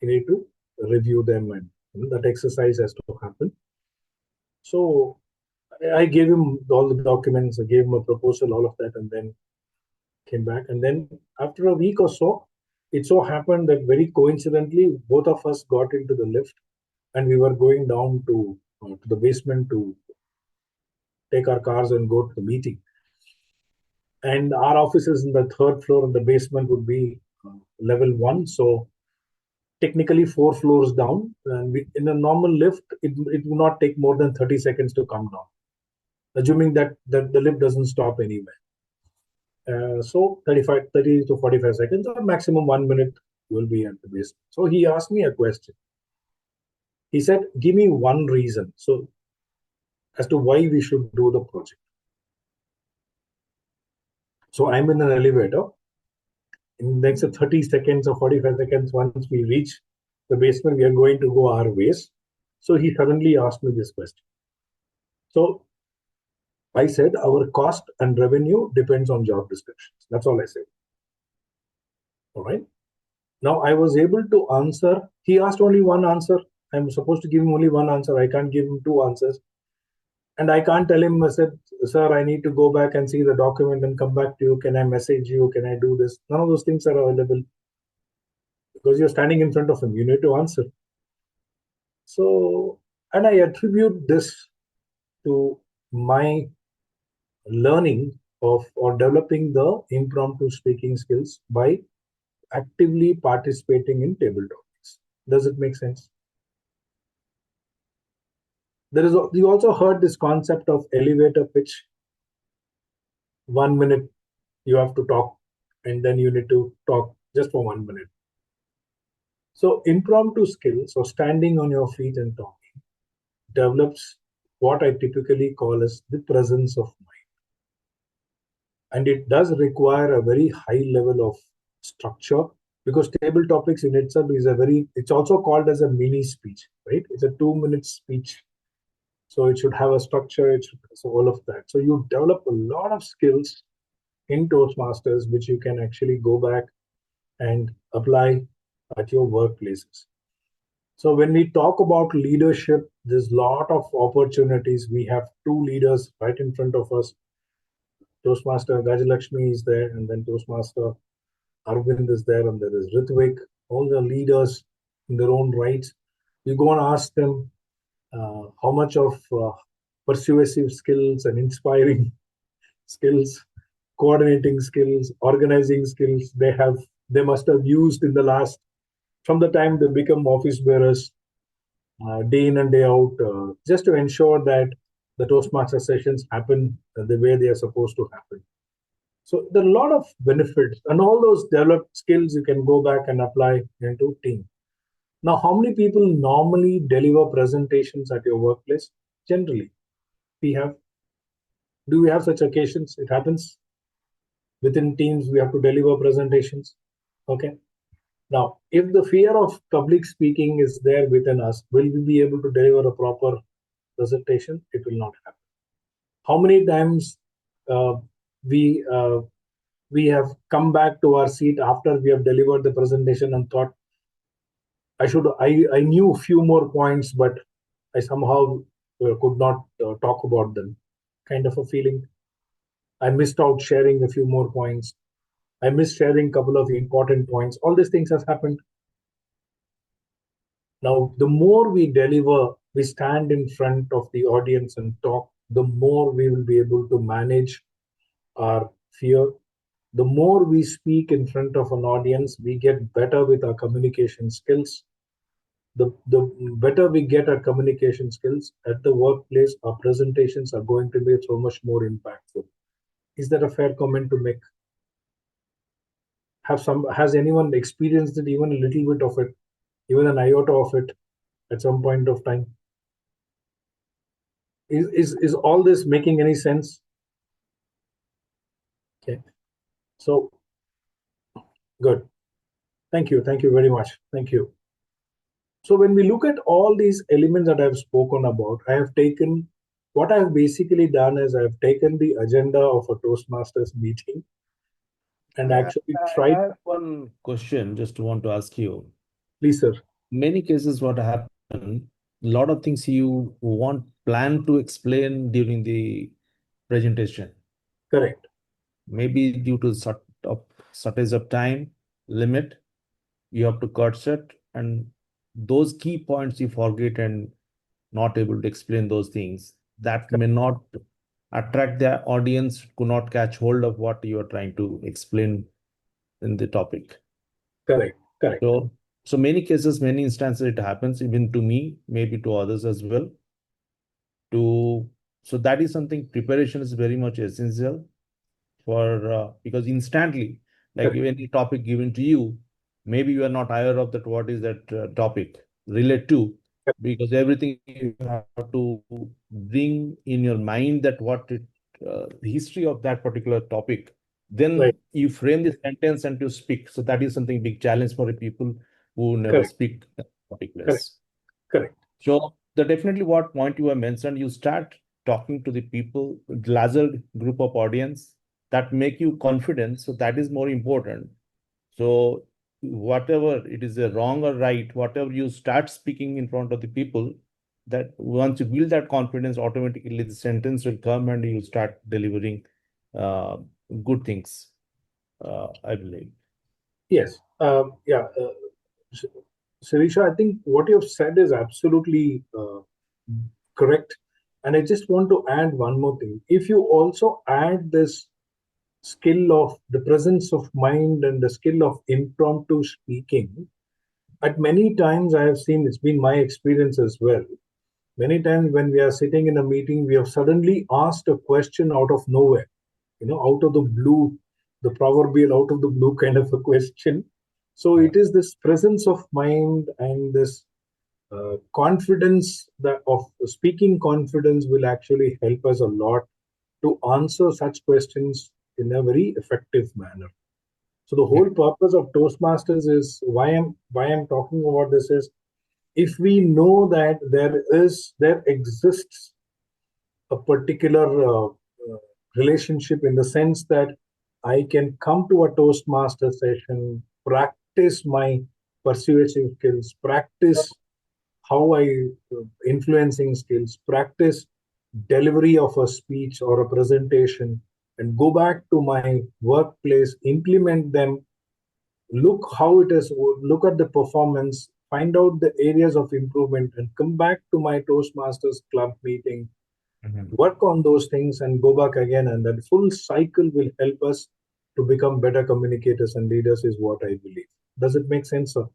we need to review them, and that exercise has to happen. So I gave him all the documents, I gave him a proposal, all of that, and then came back. And then after a week or so, it so happened that very coincidentally, both of us got into the lift and we were going down to the basement to take our cars and go to the meeting. And our office is in the third floor, and the basement would be level 1. So technically 4 floors down. And in a normal lift, it would not take more than 30 seconds to come down, assuming that the lift doesn't stop anywhere. So 30 to 45 seconds, or maximum 1 minute, you will be at the basement. So he asked me a question. He said, give me one reason as to why we should do the project. So I'm in an elevator. In the next 30 seconds or 45 seconds, once we reach the basement, we are going to go our ways. So he suddenly asked me this question. So I said, our cost and revenue depends on job descriptions. That's all I said. All right. Now I was able to answer. He asked only one answer. I'm supposed to give him only one answer. I can't give him 2 answers. And I can't tell him, I said, sir, I need to go back and see the document and come back to you. Can I message you? Can I do this? None of those things are available because you're standing in front of him. You need to answer. So, and I attribute this to my learning of or developing the impromptu speaking skills by actively participating in table topics. Does it make sense? You also heard this concept of elevator pitch. 1 minute you have to talk, and then you need to talk just for 1 minute. So impromptu skills, or standing on your feet and talking, develops what I typically call as the presence of mind. And it does require a very high level of structure, because table topics in itself is it's also called as a mini speech, right? It's a 2-minute speech. So it should have a structure, so all of that. So you develop a lot of skills in Toastmasters, which you can actually go back and apply at your workplaces. So when we talk about leadership, there's a lot of opportunities. We have 2 leaders right in front of us. Toastmaster Gajalakshmi is there, and then Toastmaster Arvind is there, and there is Ritvik, all the leaders in their own rights. You go and ask them how much of persuasive skills and inspiring skills, coordinating skills, organizing skills they must have used in the last, from the time they become office bearers, day in and day out, just to ensure that the Toastmaster sessions happen the way they are supposed to happen. So there are a lot of benefits, and all those developed skills you can go back and apply into team. Now, how many people normally deliver presentations at your workplace? Generally, do we have such occasions? It happens within teams. We have to deliver presentations. Okay. Now, if the fear of public speaking is there within us, will we be able to deliver a proper presentation? It will not happen. How many times we have come back to our seat after we have delivered the presentation and thought, I knew a few more points, but I somehow could not talk about them, kind of a feeling. I missed out sharing a few more points. I missed sharing a couple of important points. All these things have happened. Now, the more we deliver, we stand in front of the audience and talk, the more we will be able to manage our fear. The more we speak in front of an audience, we get better with our communication skills. The better we get our communication skills at the workplace, our presentations are going to be so much more impactful. Is that a fair comment to make? Has anyone experienced it, even a little bit of it, even an iota of it at some point of time? Is all this making any sense? Okay. So good. Thank you. Thank you very much. Thank you. So when we look at all these elements that I've spoken about, what I've basically done is I've taken the agenda of a Toastmasters meeting and actually I tried. have one question just want to ask you. Please, sir. Many cases what happen, a lot of things you want plan to explain during the presentation. Correct. Maybe due to shortage of time limit, you have to cut it, and those key points you forget and not able to explain those things. That may not attract the audience, could not catch hold of what you are trying to explain in the topic. Correct. Correct. So many cases, many instances, it happens even to me, maybe to others as well. So that is something preparation is very much essential for because instantly, like any topic given to you, maybe you are not aware of that what is that topic relate to, because everything you have to bring in your mind that what it the history of that particular topic. Then you frame the sentence and to speak. So that is something big challenge for the people who never speak that topic place. Correct. So the definitely what point you have mentioned, you start talking to the people, larger group of audience that make you confident. So that is more important. So whatever it is a wrong or right, whatever you start speaking in front of the people, that once you build that confidence, automatically the sentence will come and you start delivering good things, I believe. Yes. Yeah. Sirisha, I think what you've said is absolutely correct. And I just want to add one more thing. If you also add this skill of the presence of mind and the skill of impromptu speaking, at many times I have seen, it's been my experience as well. Many times when we are sitting in a meeting, we have suddenly asked a question out of nowhere, out of the blue, the proverbial out of the blue kind of a question. So it is this presence of mind and this confidence that of speaking confidence will actually help us a lot to answer such questions in a very effective manner. So the whole purpose of Toastmasters is why I'm talking about this is, if we know that there exists a particular relationship in the sense that I can come to a Toastmaster session, practice my persuasive skills, practice how I influencing skills, practice delivery of a speech or a presentation, and go back to my workplace, implement them, look how it is, look at the performance, find out the areas of improvement, and come back to my Toastmasters club meeting, work on those things, and go back again. And that full cycle will help us to become better communicators and leaders, is what I believe. Does it make sense, sir?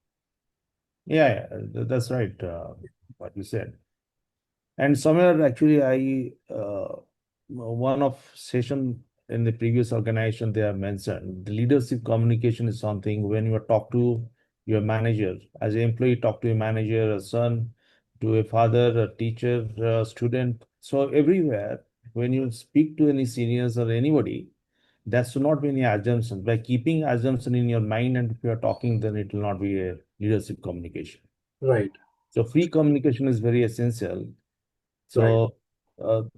Yeah, that's right. What you said. And somewhere actually one of session in the previous organization they have mentioned the leadership communication is something when you talk to your manager as an employee, talk to a manager, a son, to a father, a teacher, a student. So everywhere when you speak to any seniors or anybody, there should not be any assumption. By keeping assumption in your mind and if you are talking, then it will not be a leadership communication. Right. So free communication is very essential. So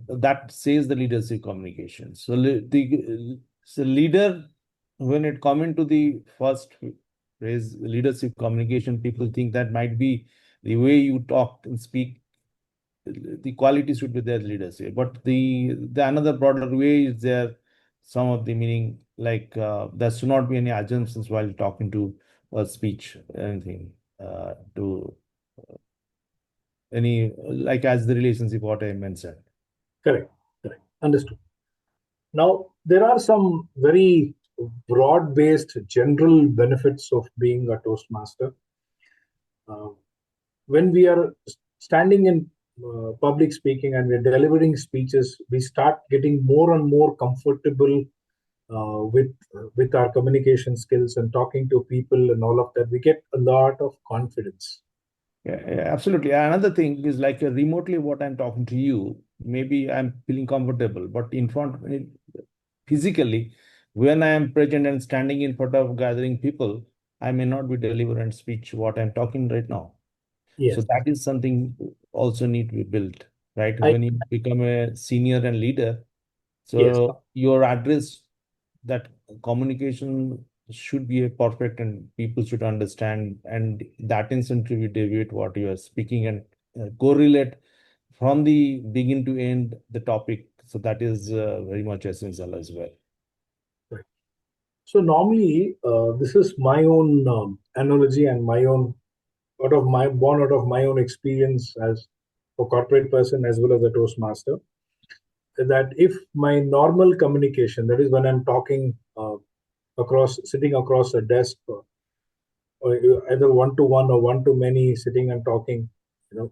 that says the leadership communication. So the leader, when it come into the first phrase, leadership communication, people think that might be the way you talk and speak. The quality should be there, leadership. But the another broader way is there. some of the meaning, like there should not be any assumptions while talking to a speech, anything to any, like as the relationship what I mentioned. Correct. Correct. Understood. Now, there are some very broad-based general benefits of being a Toastmaster. When we are standing in public speaking and we're delivering speeches, we start getting more and more comfortable with our communication skills and talking to people and all of that. We get a lot of confidence. Yeah, absolutely. Another thing is like remotely what I'm talking to you, maybe I'm feeling comfortable, but in front physically, when I am present and standing in front of gathering people, I may not be delivering speech what I'm talking right now. Yes. So that is something also need to be built, right? I- When you become a senior and leader, so Yes. your address, that communication should be a perfect and people should understand, and that instantly will deviate what you are speaking and correlate from the begin to end the topic. So that is very much essential as well. Right. So normally, this is my own analogy and my own born out of my own experience as a corporate person as well as a Toastmaster. That if my normal communication, that is when I'm talking sitting across a desk, or either one-to-one or one-to-many, sitting and talking,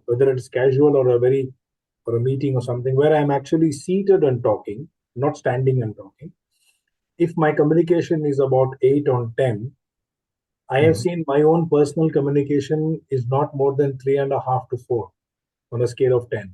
whether it's casual or a meeting or something where I'm actually seated and talking, not standing and talking. If my communication is about 8 on 10, I have seen my own personal communication is not more than 3.5 to 4 on a scale of 10.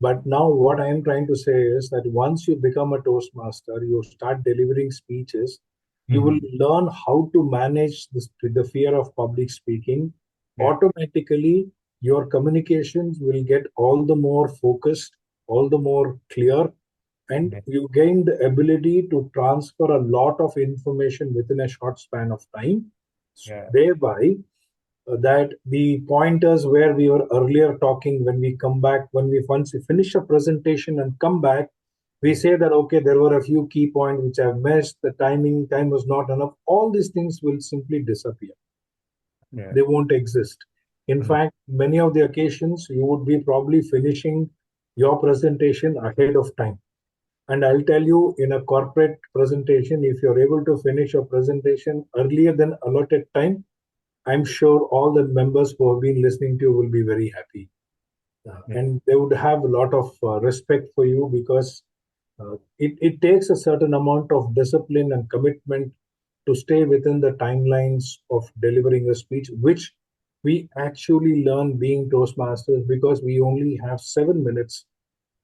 But now what I am trying to say is that once you become a Toastmaster, you start delivering speeches, you will learn how to manage the fear of public speaking. Yeah. Automatically, your communications will get all the more focused, all the more clear, and you gain the ability to transfer a lot of information within a short span of time. Yeah. Thereby, that the pointers where we were earlier talking, when we come back, once we finish a presentation and come back, we say that, okay, there were a few key points which I've missed, time was not enough. All these things will simply disappear. Yeah. They won't exist. In fact, many of the occasions, you would be probably finishing your presentation ahead of time. And I'll tell you, in a corporate presentation, if you're able to finish your presentation earlier than allotted time, I'm sure all the members who have been listening to you will be very happy. And they would have a lot of respect for you, because it takes a certain amount of discipline and commitment to stay within the timelines of delivering a speech, which we actually learn being Toastmasters, because we only have 7 minutes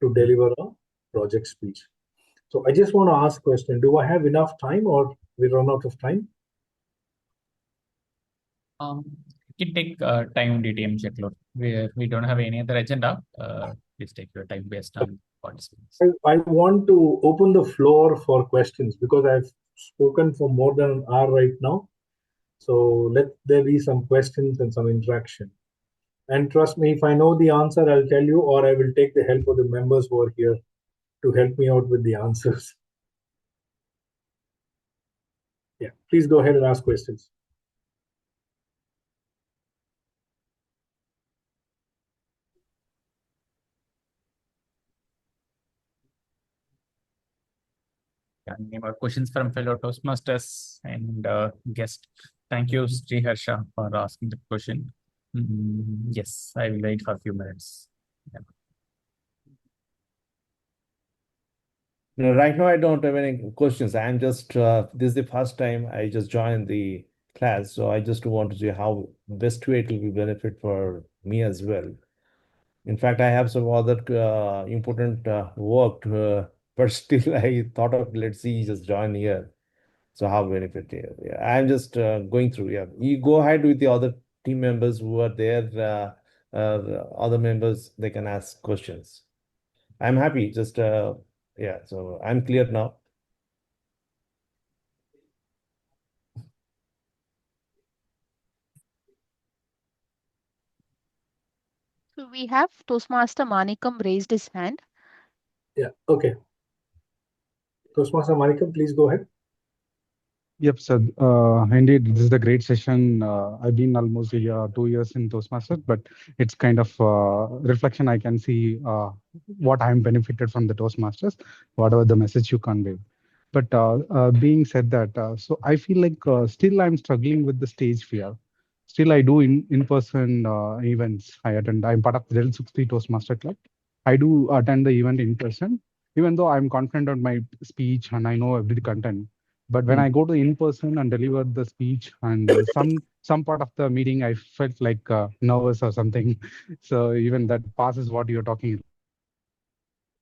to deliver a project speech. So I just want to ask a question. Do I have enough time, or we run out of time? You can take time DTM checklog. We don't have any other agenda. Please take your time based on participants. I want to open the floor for questions, because I've spoken for more than an hour right now. So let there be some questions and some interaction. And trust me, if I know the answer, I'll tell you, or I will take the help of the members who are here to help me out with the answers. Yeah, please go ahead and ask questions. Any more questions from fellow Toastmasters and guest? Thank you, Sri Harsha, for asking the question. Yes, I will wait for a few minutes. Yeah. No, right now I don't have any questions. I'm just this is the first time I just joined the class, so I just want to see how best way it will be benefit for me as well. In fact, I have some other important work, but still I thought of let's see, just join here. So how benefit here? Yeah, I'm just going through. Yeah, you go ahead with the other team members who are there. Other members, they can ask questions. I'm happy. Just yeah. So I'm clear now. So we have Toastmaster Manikam raised his hand. Yeah. Okay. Toastmaster Manikam, please go ahead. Yep, sir. Indeed, this is a great session. I've been almost 2 years in Toastmasters, but it's kind of reflection. I can see what I'm benefited from the Toastmasters, whatever the message you convey. But being said that, so I feel like still I'm struggling with the stage fear. Still, I do in-person events. I attend. I'm part of the Del 60 Toastmaster Club. I do attend the event in person, even though I'm confident on my speech and I know every content. But when I go to in person and deliver the speech, and some part of the meeting, I felt like nervous or something. So even that passes what you're talking,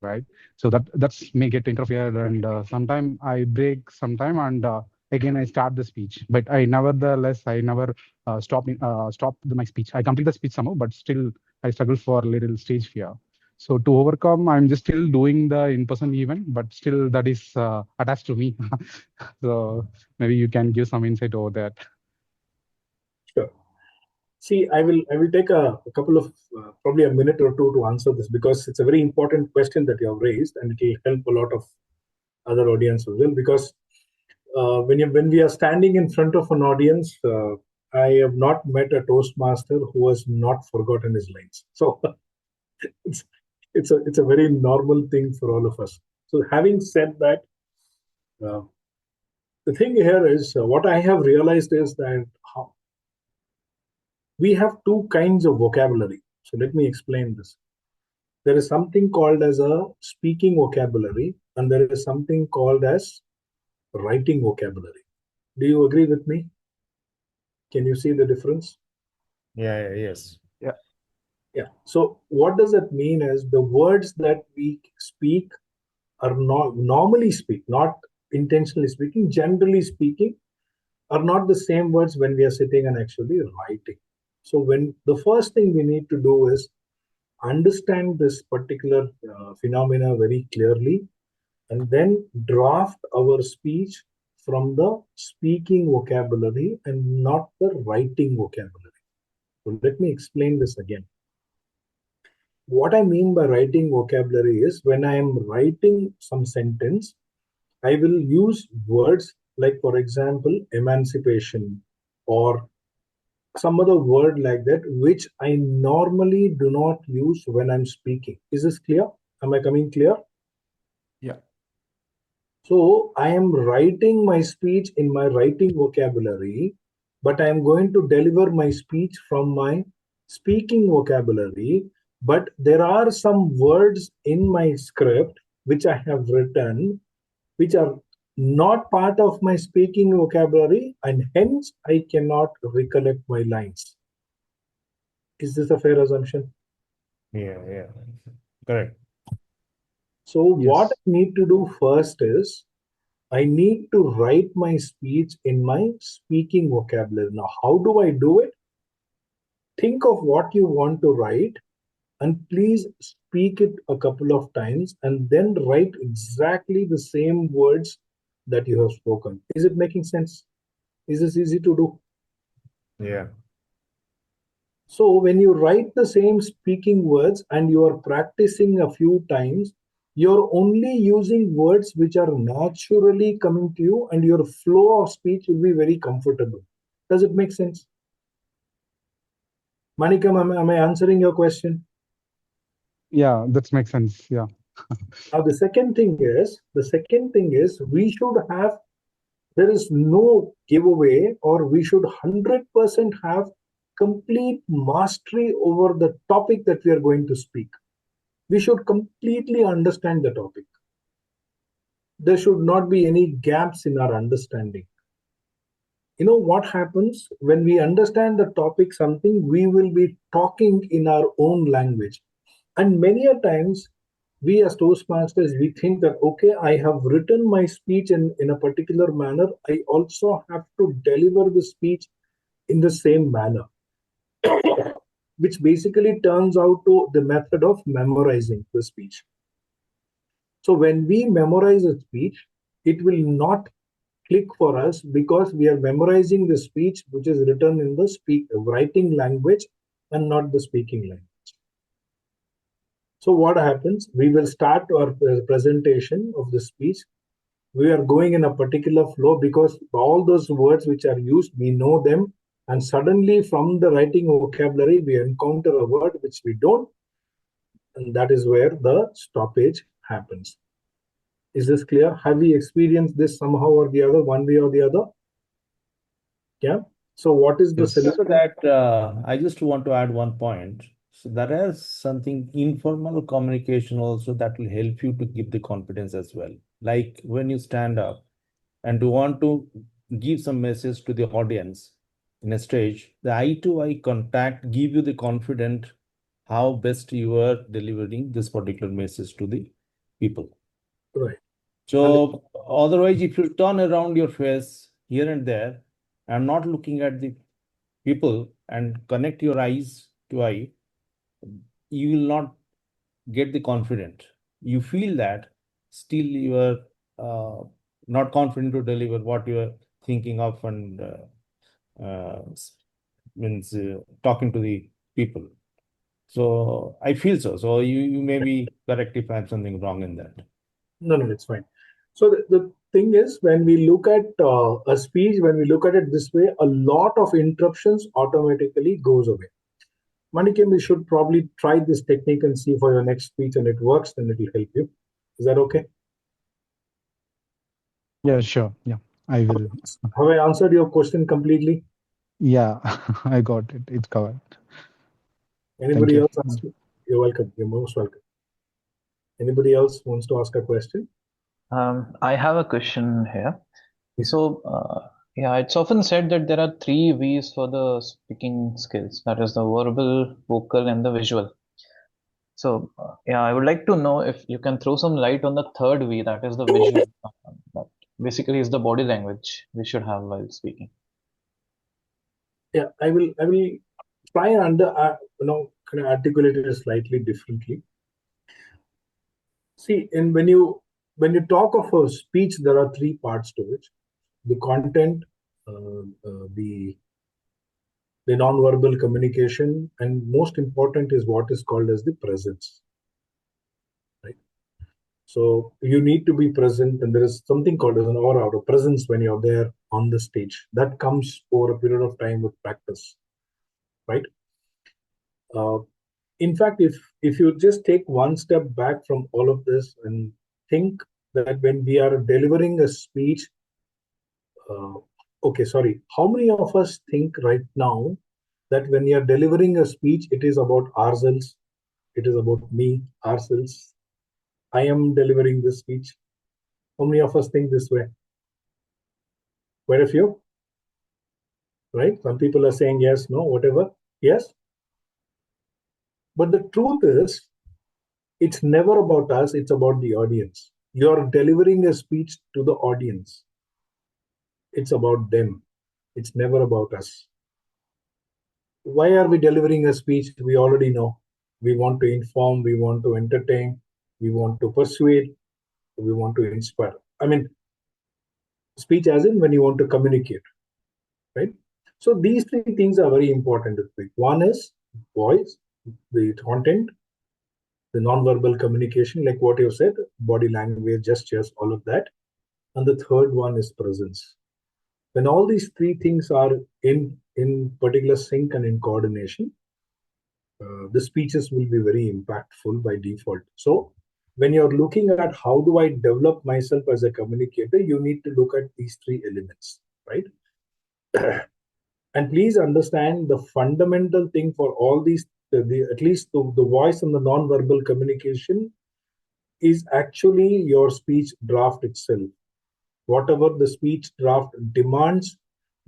right? So that's may get interfered, and sometime I break sometime, and again I start the speech. But I nevertheless I never stop my speech. I complete the speech somehow, but still I struggle for a little stage fear. So to overcome, I'm just still doing the in-person event, but still that is attached to me. So maybe you can give some insight over that. Sure. See, I will take a couple of probably a minute or two to answer this, because it's a very important question that you have raised, and it will help a lot of other audience as well. Because when we are standing in front of an audience, I have not met a Toastmaster who has not forgotten his lines. So it's a very normal thing for all of us. So having said that, the thing here is what I have realized is that we have two kinds of vocabulary. So let me explain this. There is something called as a speaking vocabulary, and there is something called as writing vocabulary. Do you agree with me? Can you see the difference? Yes. Yeah. So what does that mean is the words that we speak are not normally speak, not intentionally speaking, generally speaking, are not the same words when we are sitting and actually writing. So when the first thing we need to do is understand this particular phenomena very clearly, and then draft our speech from the speaking vocabulary and not the writing vocabulary. So let me explain this again. What I mean by writing vocabulary is when I am writing some sentence, I will use words like, for example, emancipation or some other word like that, which I normally do not use when I'm speaking. Is this clear? Am I coming clear? Yeah. So I am writing my speech in my writing vocabulary, but I am going to deliver my speech from my speaking vocabulary. But there are some words in my script which I have written, which are not part of my speaking vocabulary, and hence I cannot recollect my lines. Is this a fair assumption? Yeah. Correct. So what I need to do first is I need to write my speech in my speaking vocabulary. Now, how do I do it? Think of what you want to write and please speak it a couple of times and then write exactly the same words that you have spoken. Is it making sense? Is this easy to do? Yeah. So when you write the same speaking words and you are practicing a few times, you're only using words which are naturally coming to you, and your flow of speech will be very comfortable. Does it make sense? Manikam, am I answering your question? Yeah, that makes sense. Yeah. Now the second thing is we should have, there is no giveaway, or we should 100% have complete mastery over the topic that we are going to speak. We should completely understand the topic. There should not be any gaps in our understanding. You know what happens when we understand the topic something, we will be talking in our own language. And many a times we as Toastmasters, we think that, okay, I have written my speech in a particular manner. I also have to deliver the speech in the same manner, which basically turns out to the method of memorizing the speech. So when we memorize a speech, it will not click for us because we are memorizing the speech which is written in the writing language and not the speaking language. So what happens? We will start our presentation of the speech. we are going in a particular flow because all those words which are used, we know them, and suddenly from the writing vocabulary, we encounter a word which we don't, and that is where the stoppage happens. Is this clear? Have we experienced this somehow or the other, one way or the other? Yeah. So what is the Yes. solution? So that I just want to add one point. So there is something informal communication also that will help you to give the confidence as well. Like when you stand up and you want to give some message to the audience in a stage, the eye-to-eye contact give you the confidence how best you are delivering this particular message to the people. Right. So otherwise, if you turn around your face here and there and not looking at the people and connect your eyes to eye, you will not get the confident. You feel that still you are not confident to deliver what you are thinking of and means talking to the people. So I feel so. So you may be correct if I have something wrong in that. No, it's fine. So the thing is, when we look at a speech, when we look at it this way, a lot of interruptions automatically goes away. Manikim, we should probably try this technique and see for your next speech, and it works, then it will help you. Is that okay? Yeah, sure. Yeah, I will. Have I answered your question completely? Yeah, I got it. It's covered. Anybody you. else ask me? You're welcome. You're most welcome. Anybody else wants to ask a question? I have a question here. So, yeah, it's often said that there are three V's for the speaking skills. That is the verbal, vocal, and the visual. So, yeah, I would like to know if you can throw some light on the third V, that is the visual. That basically is the body language we should have while speaking. Yeah, I will try and kind of articulate it slightly differently. See, and when you talk of a speech, there are three parts to it: the content, the non-verbal communication, and most important is what is called as the presence. Right. So you need to be present, and there is something called as an aura or presence when you're there on the stage. That comes over a period of time with practice, right? In fact, if you just take one step back from all of this and think that when we are delivering a speech, how many of us think right now that when we are delivering a speech, it is about ourselves, it is about me, ourselves. I am delivering this speech. How many of us think this way? Quite a few, right? Some people are saying yes, no, whatever. Yes. But the truth is, it's never about us, it's about the audience. You're delivering a speech to the audience. It's about them. It's never about us. Why are we delivering a speech? We already know. We want to inform, we want to entertain, we want to persuade, we want to inspire. I mean, speech as in when you want to communicate, right? So these three things are very important to speak. One is voice, the content, the non-verbal communication, like what you said, body language, gestures, all of that. And the third one is presence. When all these three things are in particular sync and in coordination, the speeches will be very impactful by default. So when you're looking at how do I develop myself as a communicator, you need to look at these three elements, right? And please understand the fundamental thing for all these, at least the voice and the non-verbal communication is actually your speech draft itself. Whatever the speech draft demands,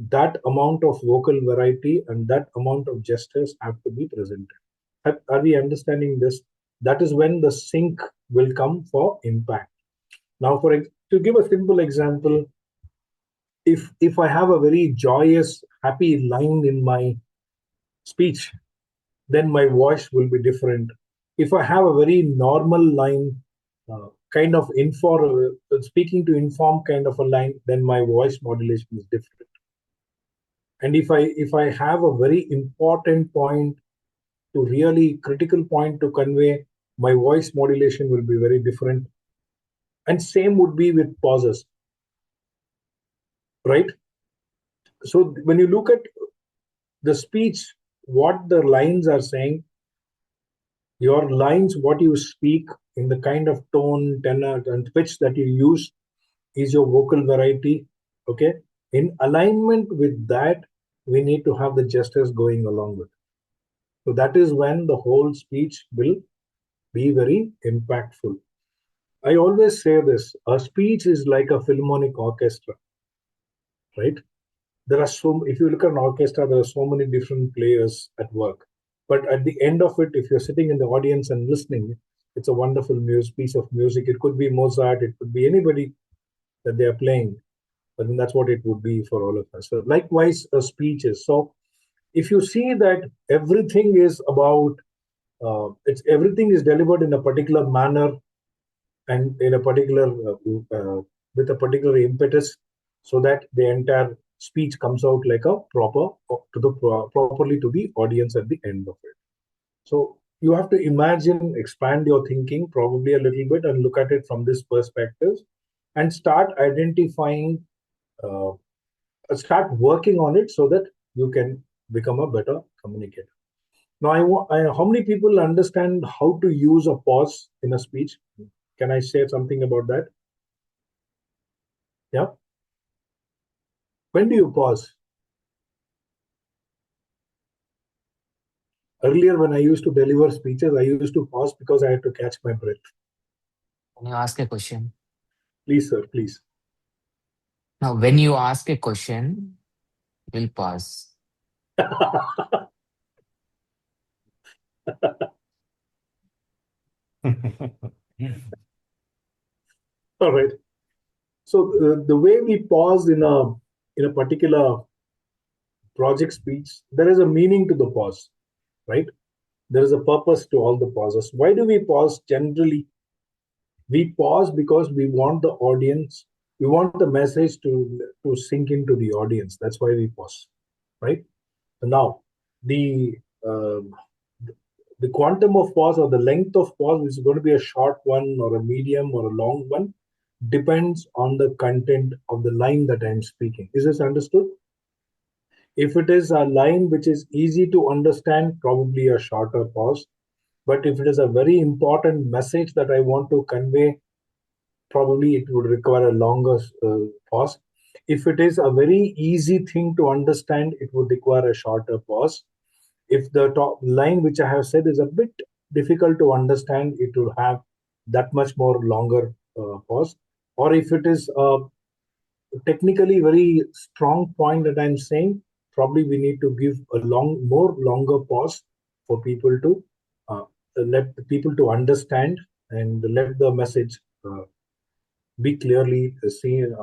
that amount of vocal variety and that amount of gestures have to be presented. Are we understanding this? That is when the sync will come for impact. Now, to give a simple example, if I have a very joyous, happy line in my speech, then my voice will be different. If I have a very normal line, kind of speaking to inform kind of a line, then my voice modulation is different. And if I have a very important point to really critical point to convey, my voice modulation will be very different. And same would be with pauses. right? So when you look at the speech, what the lines are saying, your lines, what you speak in the kind of tone, tenor, and pitch that you use is your vocal variety. Okay. In alignment with that, we need to have the gestures going along with it. So that is when the whole speech will be very impactful. I always say this, a speech is like a philharmonic orchestra, right? There are if you look at an orchestra, there are so many different players at work. But at the end of it, if you're sitting in the audience and listening, it's a wonderful piece of music. It could be Mozart, it could be anybody that they are playing. I mean, that's what it would be for all of us. So likewise, speeches. So if you see that everything is about, everything is delivered in a particular manner and in a particular with a particular impetus, so that the entire speech comes out like a properly to the audience at the end of it. So you have to imagine, expand your thinking probably a little bit and look at it from this perspective, and start identifying, start working on it so that you can become a better communicator. Now, how many people understand how to use a pause in a speech? Can I say something about that? Yeah. When do you pause? Earlier, when I used to deliver speeches, I used to pause because I had to catch my breath. Can you ask a question? Please, sir, please. Now, when you ask a question, we'll pause. All right. So the way we pause in a particular project speech, there is a meaning to the pause, right? There is a purpose to all the pauses. Why do we pause generally? We pause because we want the audience, we want the message to sink into the audience. That's why we pause, right? Now, the uh, the quantum of pause or the length of pause is going to be a short one or a medium or a long one, depends on the content of the line that I'm speaking. Is this understood? If it is a line which is easy to understand, probably a shorter pause. But if it is a very important message that I want to convey, probably it would require a longer pause. If it is a very easy thing to understand, it would require a shorter pause. If the top line which I have said is a bit difficult to understand, it will have that much more longer pause. Or if it is a technically very strong point that I'm saying, probably we need to give a longer pause for people to let the people to understand and let the message be clearly seen,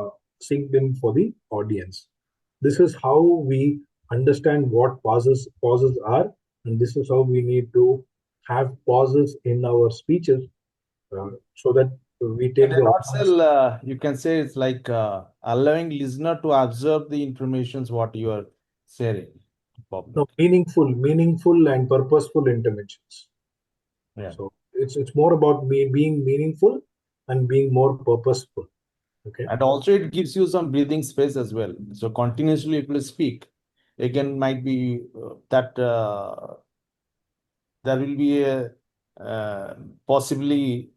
synced in for the audience. This is how we understand what pauses are, and this is how we need to have pauses in our speeches, so that we take And the in audience. nutshell, you can say it's like allowing listener to absorb the informations what you are sharing to public. No, meaningful and purposeful interventions. Yeah. So it's more about being meaningful and being more purposeful. Okay. And also it gives you some breathing space as well. So continuously it will speak. Again, might be that there will be a possibly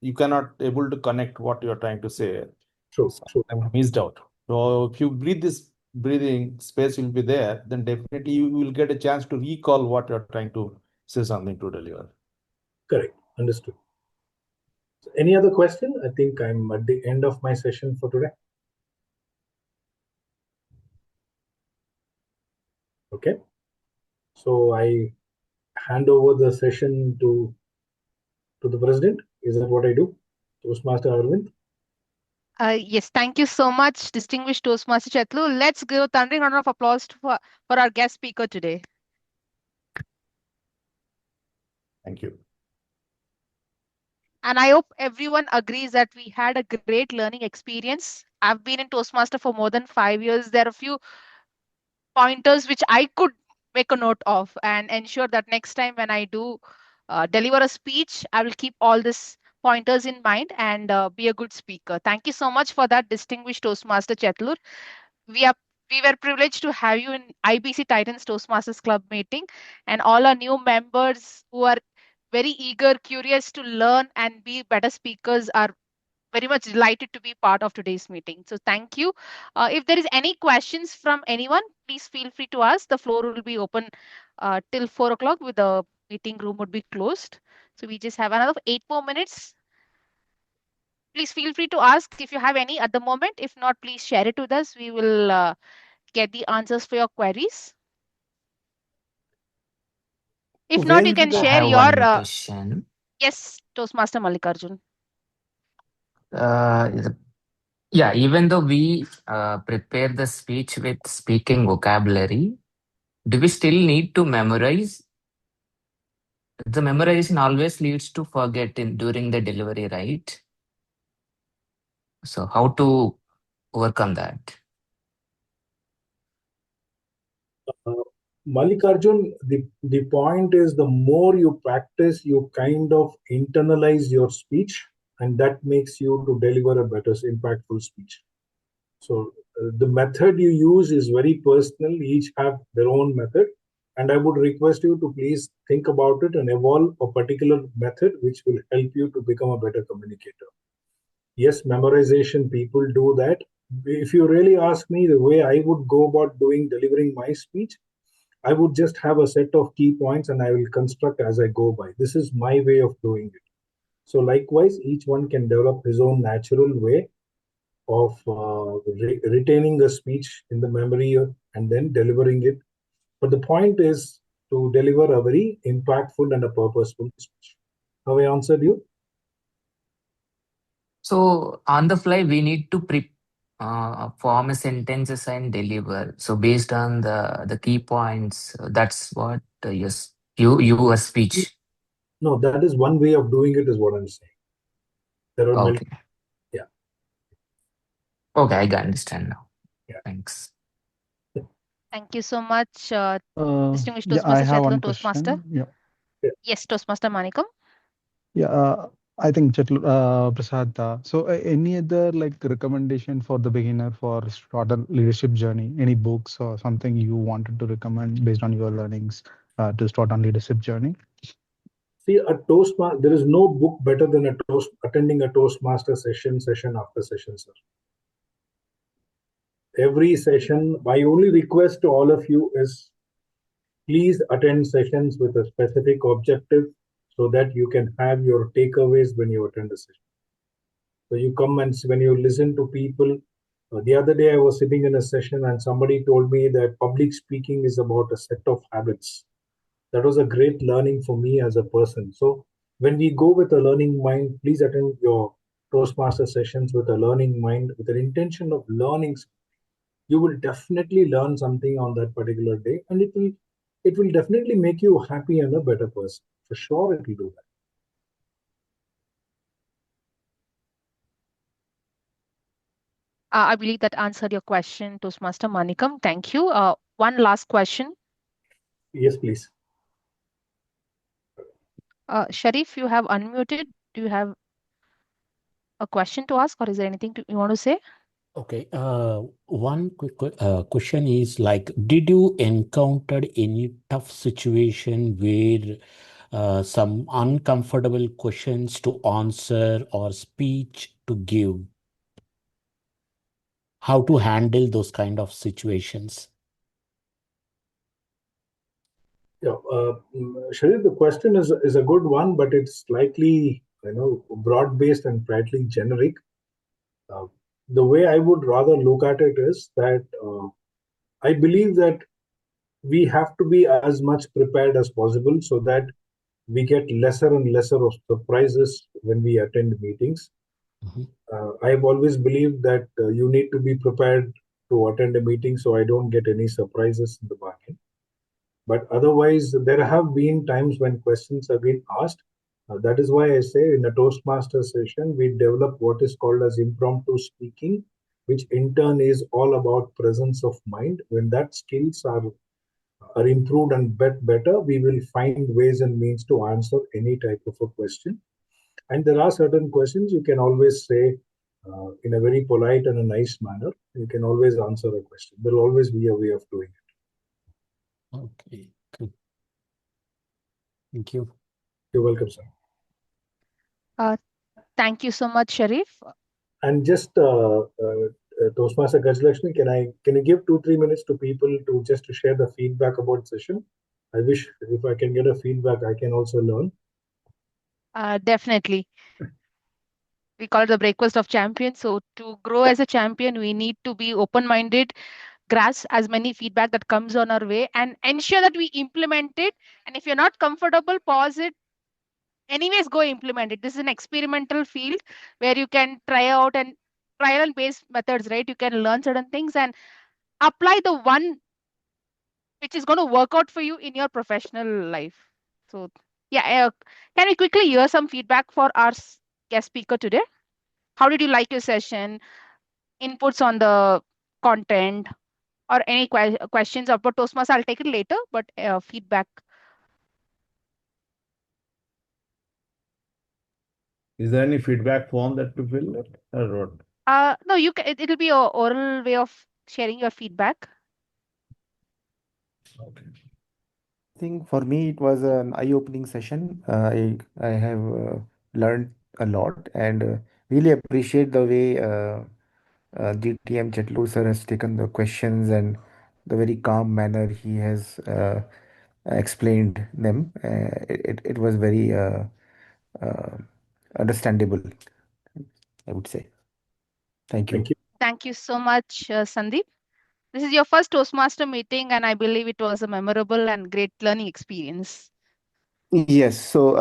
you cannot able to connect what you are trying to say. True. I'm missed out. So if you breathe, this breathing space will be there, then definitely you will get a chance to recall what you're trying to say something to deliver. Correct. Understood. So any other question? I think I'm at the end of my session for today. Okay. So I hand over the session to the president. Is that what I do? Toastmaster Arvind. Yes, thank you so much, distinguished Toastmaster Chetlu. Let's give a thundering round of applause for our guest speaker today. Thank you. And I hope everyone agrees that we had a great learning experience. I've been in Toastmaster for more than 5 years. There are a few pointers which I could make a note of and ensure that next time when I do deliver a speech, I will keep all these pointers in mind and be a good speaker. Thank you so much for that, distinguished Toastmaster Chetlur. We were privileged to have you in IBC Titans Toastmasters Club meeting, and all our new members who are very eager, curious to learn and be better speakers are very much delighted to be part of today's meeting. So thank you. If there is any questions from anyone, please feel free to ask. The floor will be open till 4 o'clock with the meeting room would be closed. So we just have another 8 more minutes. Please feel free to ask if you have any at the moment. If not, please share it with us. We will get the answers for your queries. If not, you Well, can I share have your one question. yes, Toastmaster Mallikarjun. Yeah, even though we prepare the speech with speaking vocabulary, do we still need to memorize? The memorization always leads to forgetting during the delivery, right? So how to overcome that? Mallikarjun, the point is the more you practice, you kind of internalize your speech, and that makes you to deliver a better, impactful speech. So the method you use is very personal. Each have their own method, and I would request you to please think about it and evolve a particular method which will help you to become a better communicator. Yes, memorization, people do that. If you really ask me the way I would go about delivering my speech, I would just have a set of key points and I will construct as I go by. This is my way of doing it. So likewise, each one can develop his own natural way of retaining a speech in the memory and then delivering it. But the point is to deliver a very impactful and a purposeful speech. Have I answered you? So on the fly, we need to form a sentences and deliver. So based on the key points, that's what your speech. No, that is one way of doing it, is what I'm saying. There are Okay. yeah. Okay, I can understand now. Yeah. Thanks. Thank you so much, distinguished Yeah, I Toastmaster have Chetlur, one Toastmaster. question. Yeah. Yes, Toastmaster Manikam. Yeah, I think Prasad. So, any other like recommendation for the beginner for starter leadership journey? Any books or something you wanted to recommend based on your learnings to start on leadership journey? See, there is no book better than attending a Toastmaster session after session, sir. Every session, my only request to all of you is please attend sessions with a specific objective so that you can have your takeaways when you attend a session. So you come and when you listen to people. The other day I was sitting in a session and somebody told me that public speaking is about a set of habits. That was a great learning for me as a person. So when we go with a learning mind, please attend your Toastmaster sessions with a learning mind, with an intention of learning. You will definitely learn something on that particular day, and it will definitely make you happy and a better person. For sure, it will do that. I believe that answered your question, Toastmaster Manikam. Thank you. One last question. Yes, please. Sharif, you have unmuted. Do you have a question to ask, or is there anything you want to say? Okay. One quick question is like, did you encounter any tough situation where some uncomfortable questions to answer or speech to give? How to handle those kind of situations? Yeah, Sharif, the question is a good one, but it's slightly broad-based and slightly generic. The way I would rather look at it is that I believe that we have to be as much prepared as possible so that we get lesser and lesser of surprises when we attend meetings. I've always believed that you need to be prepared to attend a meeting so I don't get any surprises in the bargain. But otherwise, there have been times when questions have been asked. That is why I say in a Toastmaster session, we develop what is called as impromptu speaking, which in turn is all about presence of mind. When that skills are improved and better, we will find ways and means to answer any type of a question. And there are certain questions you can always say in a very polite and a nice manner. You can always answer a question. There will always be a way of doing it. Okay, good. Thank you. You're welcome, sir. Thank you so much, Sharif. And just Toastmaster Gajlakshmi, can you give 2-3 minutes to people to share the feedback about session? I wish if I can get a feedback, I can also learn. Definitely. We call it the breakfast of champions. So to grow as a champion, we need to be open-minded, grasp as many feedback that comes on our way, and ensure that we implement it. And if you're not comfortable, pause it. Anyways, go implement it. This is an experimental field where you can try out and trial and base methods, right? You can learn certain things and apply the one which is going to work out for you in your professional life. So yeah, can we quickly hear some feedback for our guest speaker today? How did you like your session? Inputs on the content or any questions about Toastmasters? I'll take it later, but feedback. Is there any feedback form that to fill it or what? No, you can. It'll be a oral way of sharing your feedback. Okay. I think for me it was an eye-opening session. I have learned a lot and really appreciate the way GTM Chetlur sir has taken the questions and the very calm manner he has explained them. It was very uh, understandable, I would say. Thank you. Thank you. Thank you so much, Sandeep. This is your first Toastmaster meeting, and I believe it was a memorable and great learning experience. Yes, so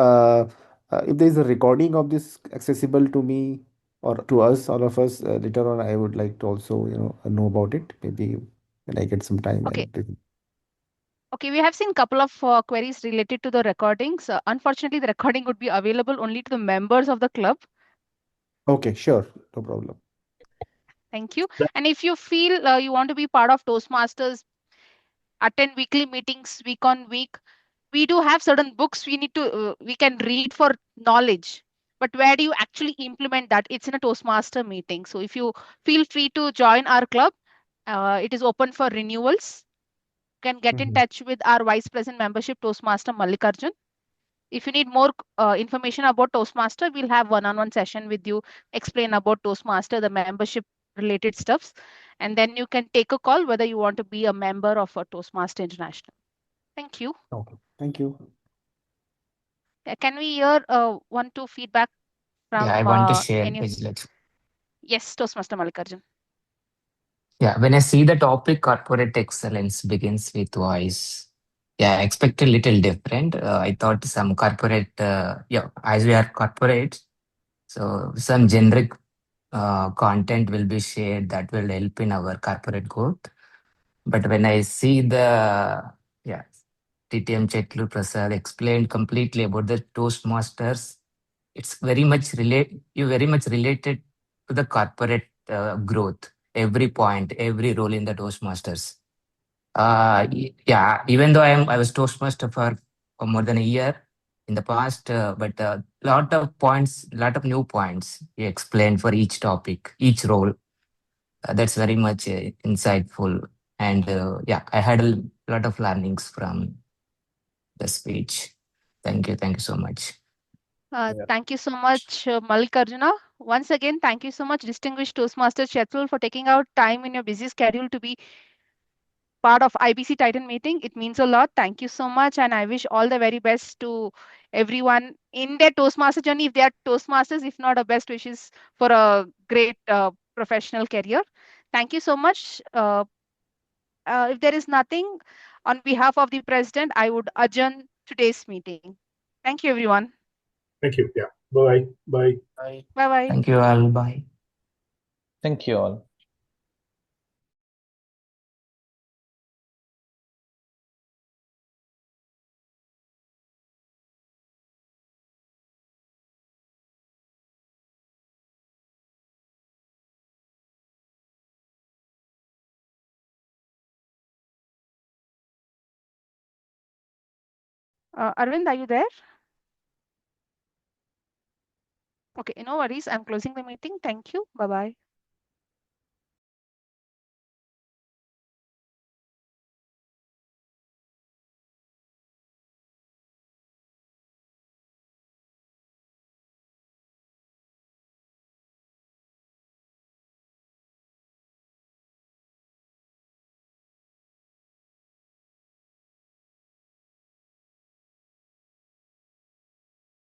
if there is a recording of this accessible to me or to us, all of us, later on, I would like to also, know about it. Maybe when I get some time Okay. and Okay, we have seen a couple of queries related to the recordings. Unfortunately, the recording would be available only to the members of the club. okay, sure, no problem. Thank you. And if you feel you want to be part of Toastmasters, attend weekly meetings week on week, we do have certain books we can read for knowledge. But where do you actually implement that? It's in a Toastmaster meeting. So if you feel free to join our club, it is open for renewals. You can get in touch with our Vice President Membership, Toastmaster Mallikarjun. If you need more information about Toastmaster, we'll have one-on-one session with you, explain about Toastmaster, the membership related stuffs, and then you can take a call whether you want to be a member of a Toastmaster International. Thank you. Okay, thank you. Can we hear one, two feedback Yeah, I from want to share, any? Gajlakshmi. Yes, Toastmaster Mallikarjun. Yeah, when I see the topic corporate excellence begins with voice, yeah, I expect a little different. I thought some corporate, as we are corporate, so some generic content will be shared that will help in our corporate growth. But when I see yeah, TTM Chetlu Prasad explained completely about the Toastmasters, it's you very much related to the corporate growth, every point, every role in the Toastmasters. Yeah, even though I was Toastmaster for more than a year in the past, but lot of points, lot of new points you explained for each topic, each role. That's very much insightful. And yeah, I had a lot of learnings from the speech. Thank you so much. Thank you so much, Mallikarjuna. Once again, thank you so much, distinguished Toastmaster Chetul, for taking out time in your busy schedule to be part of IBC Titan meeting. It means a lot. Thank you so much. And I wish all the very best to everyone in their Toastmaster journey. If they are Toastmasters, if not, best wishes for a great professional career. Thank you so much. If there is nothing on behalf of the president, I would adjourn today's meeting. Thank you, everyone. Thank you. Yeah. Bye. Bye. Bye. Bye-bye. Thank you all. Bye. Thank you all. Arvind, are you there? Okay, no worries. I'm closing the meeting. Thank you. Bye-bye.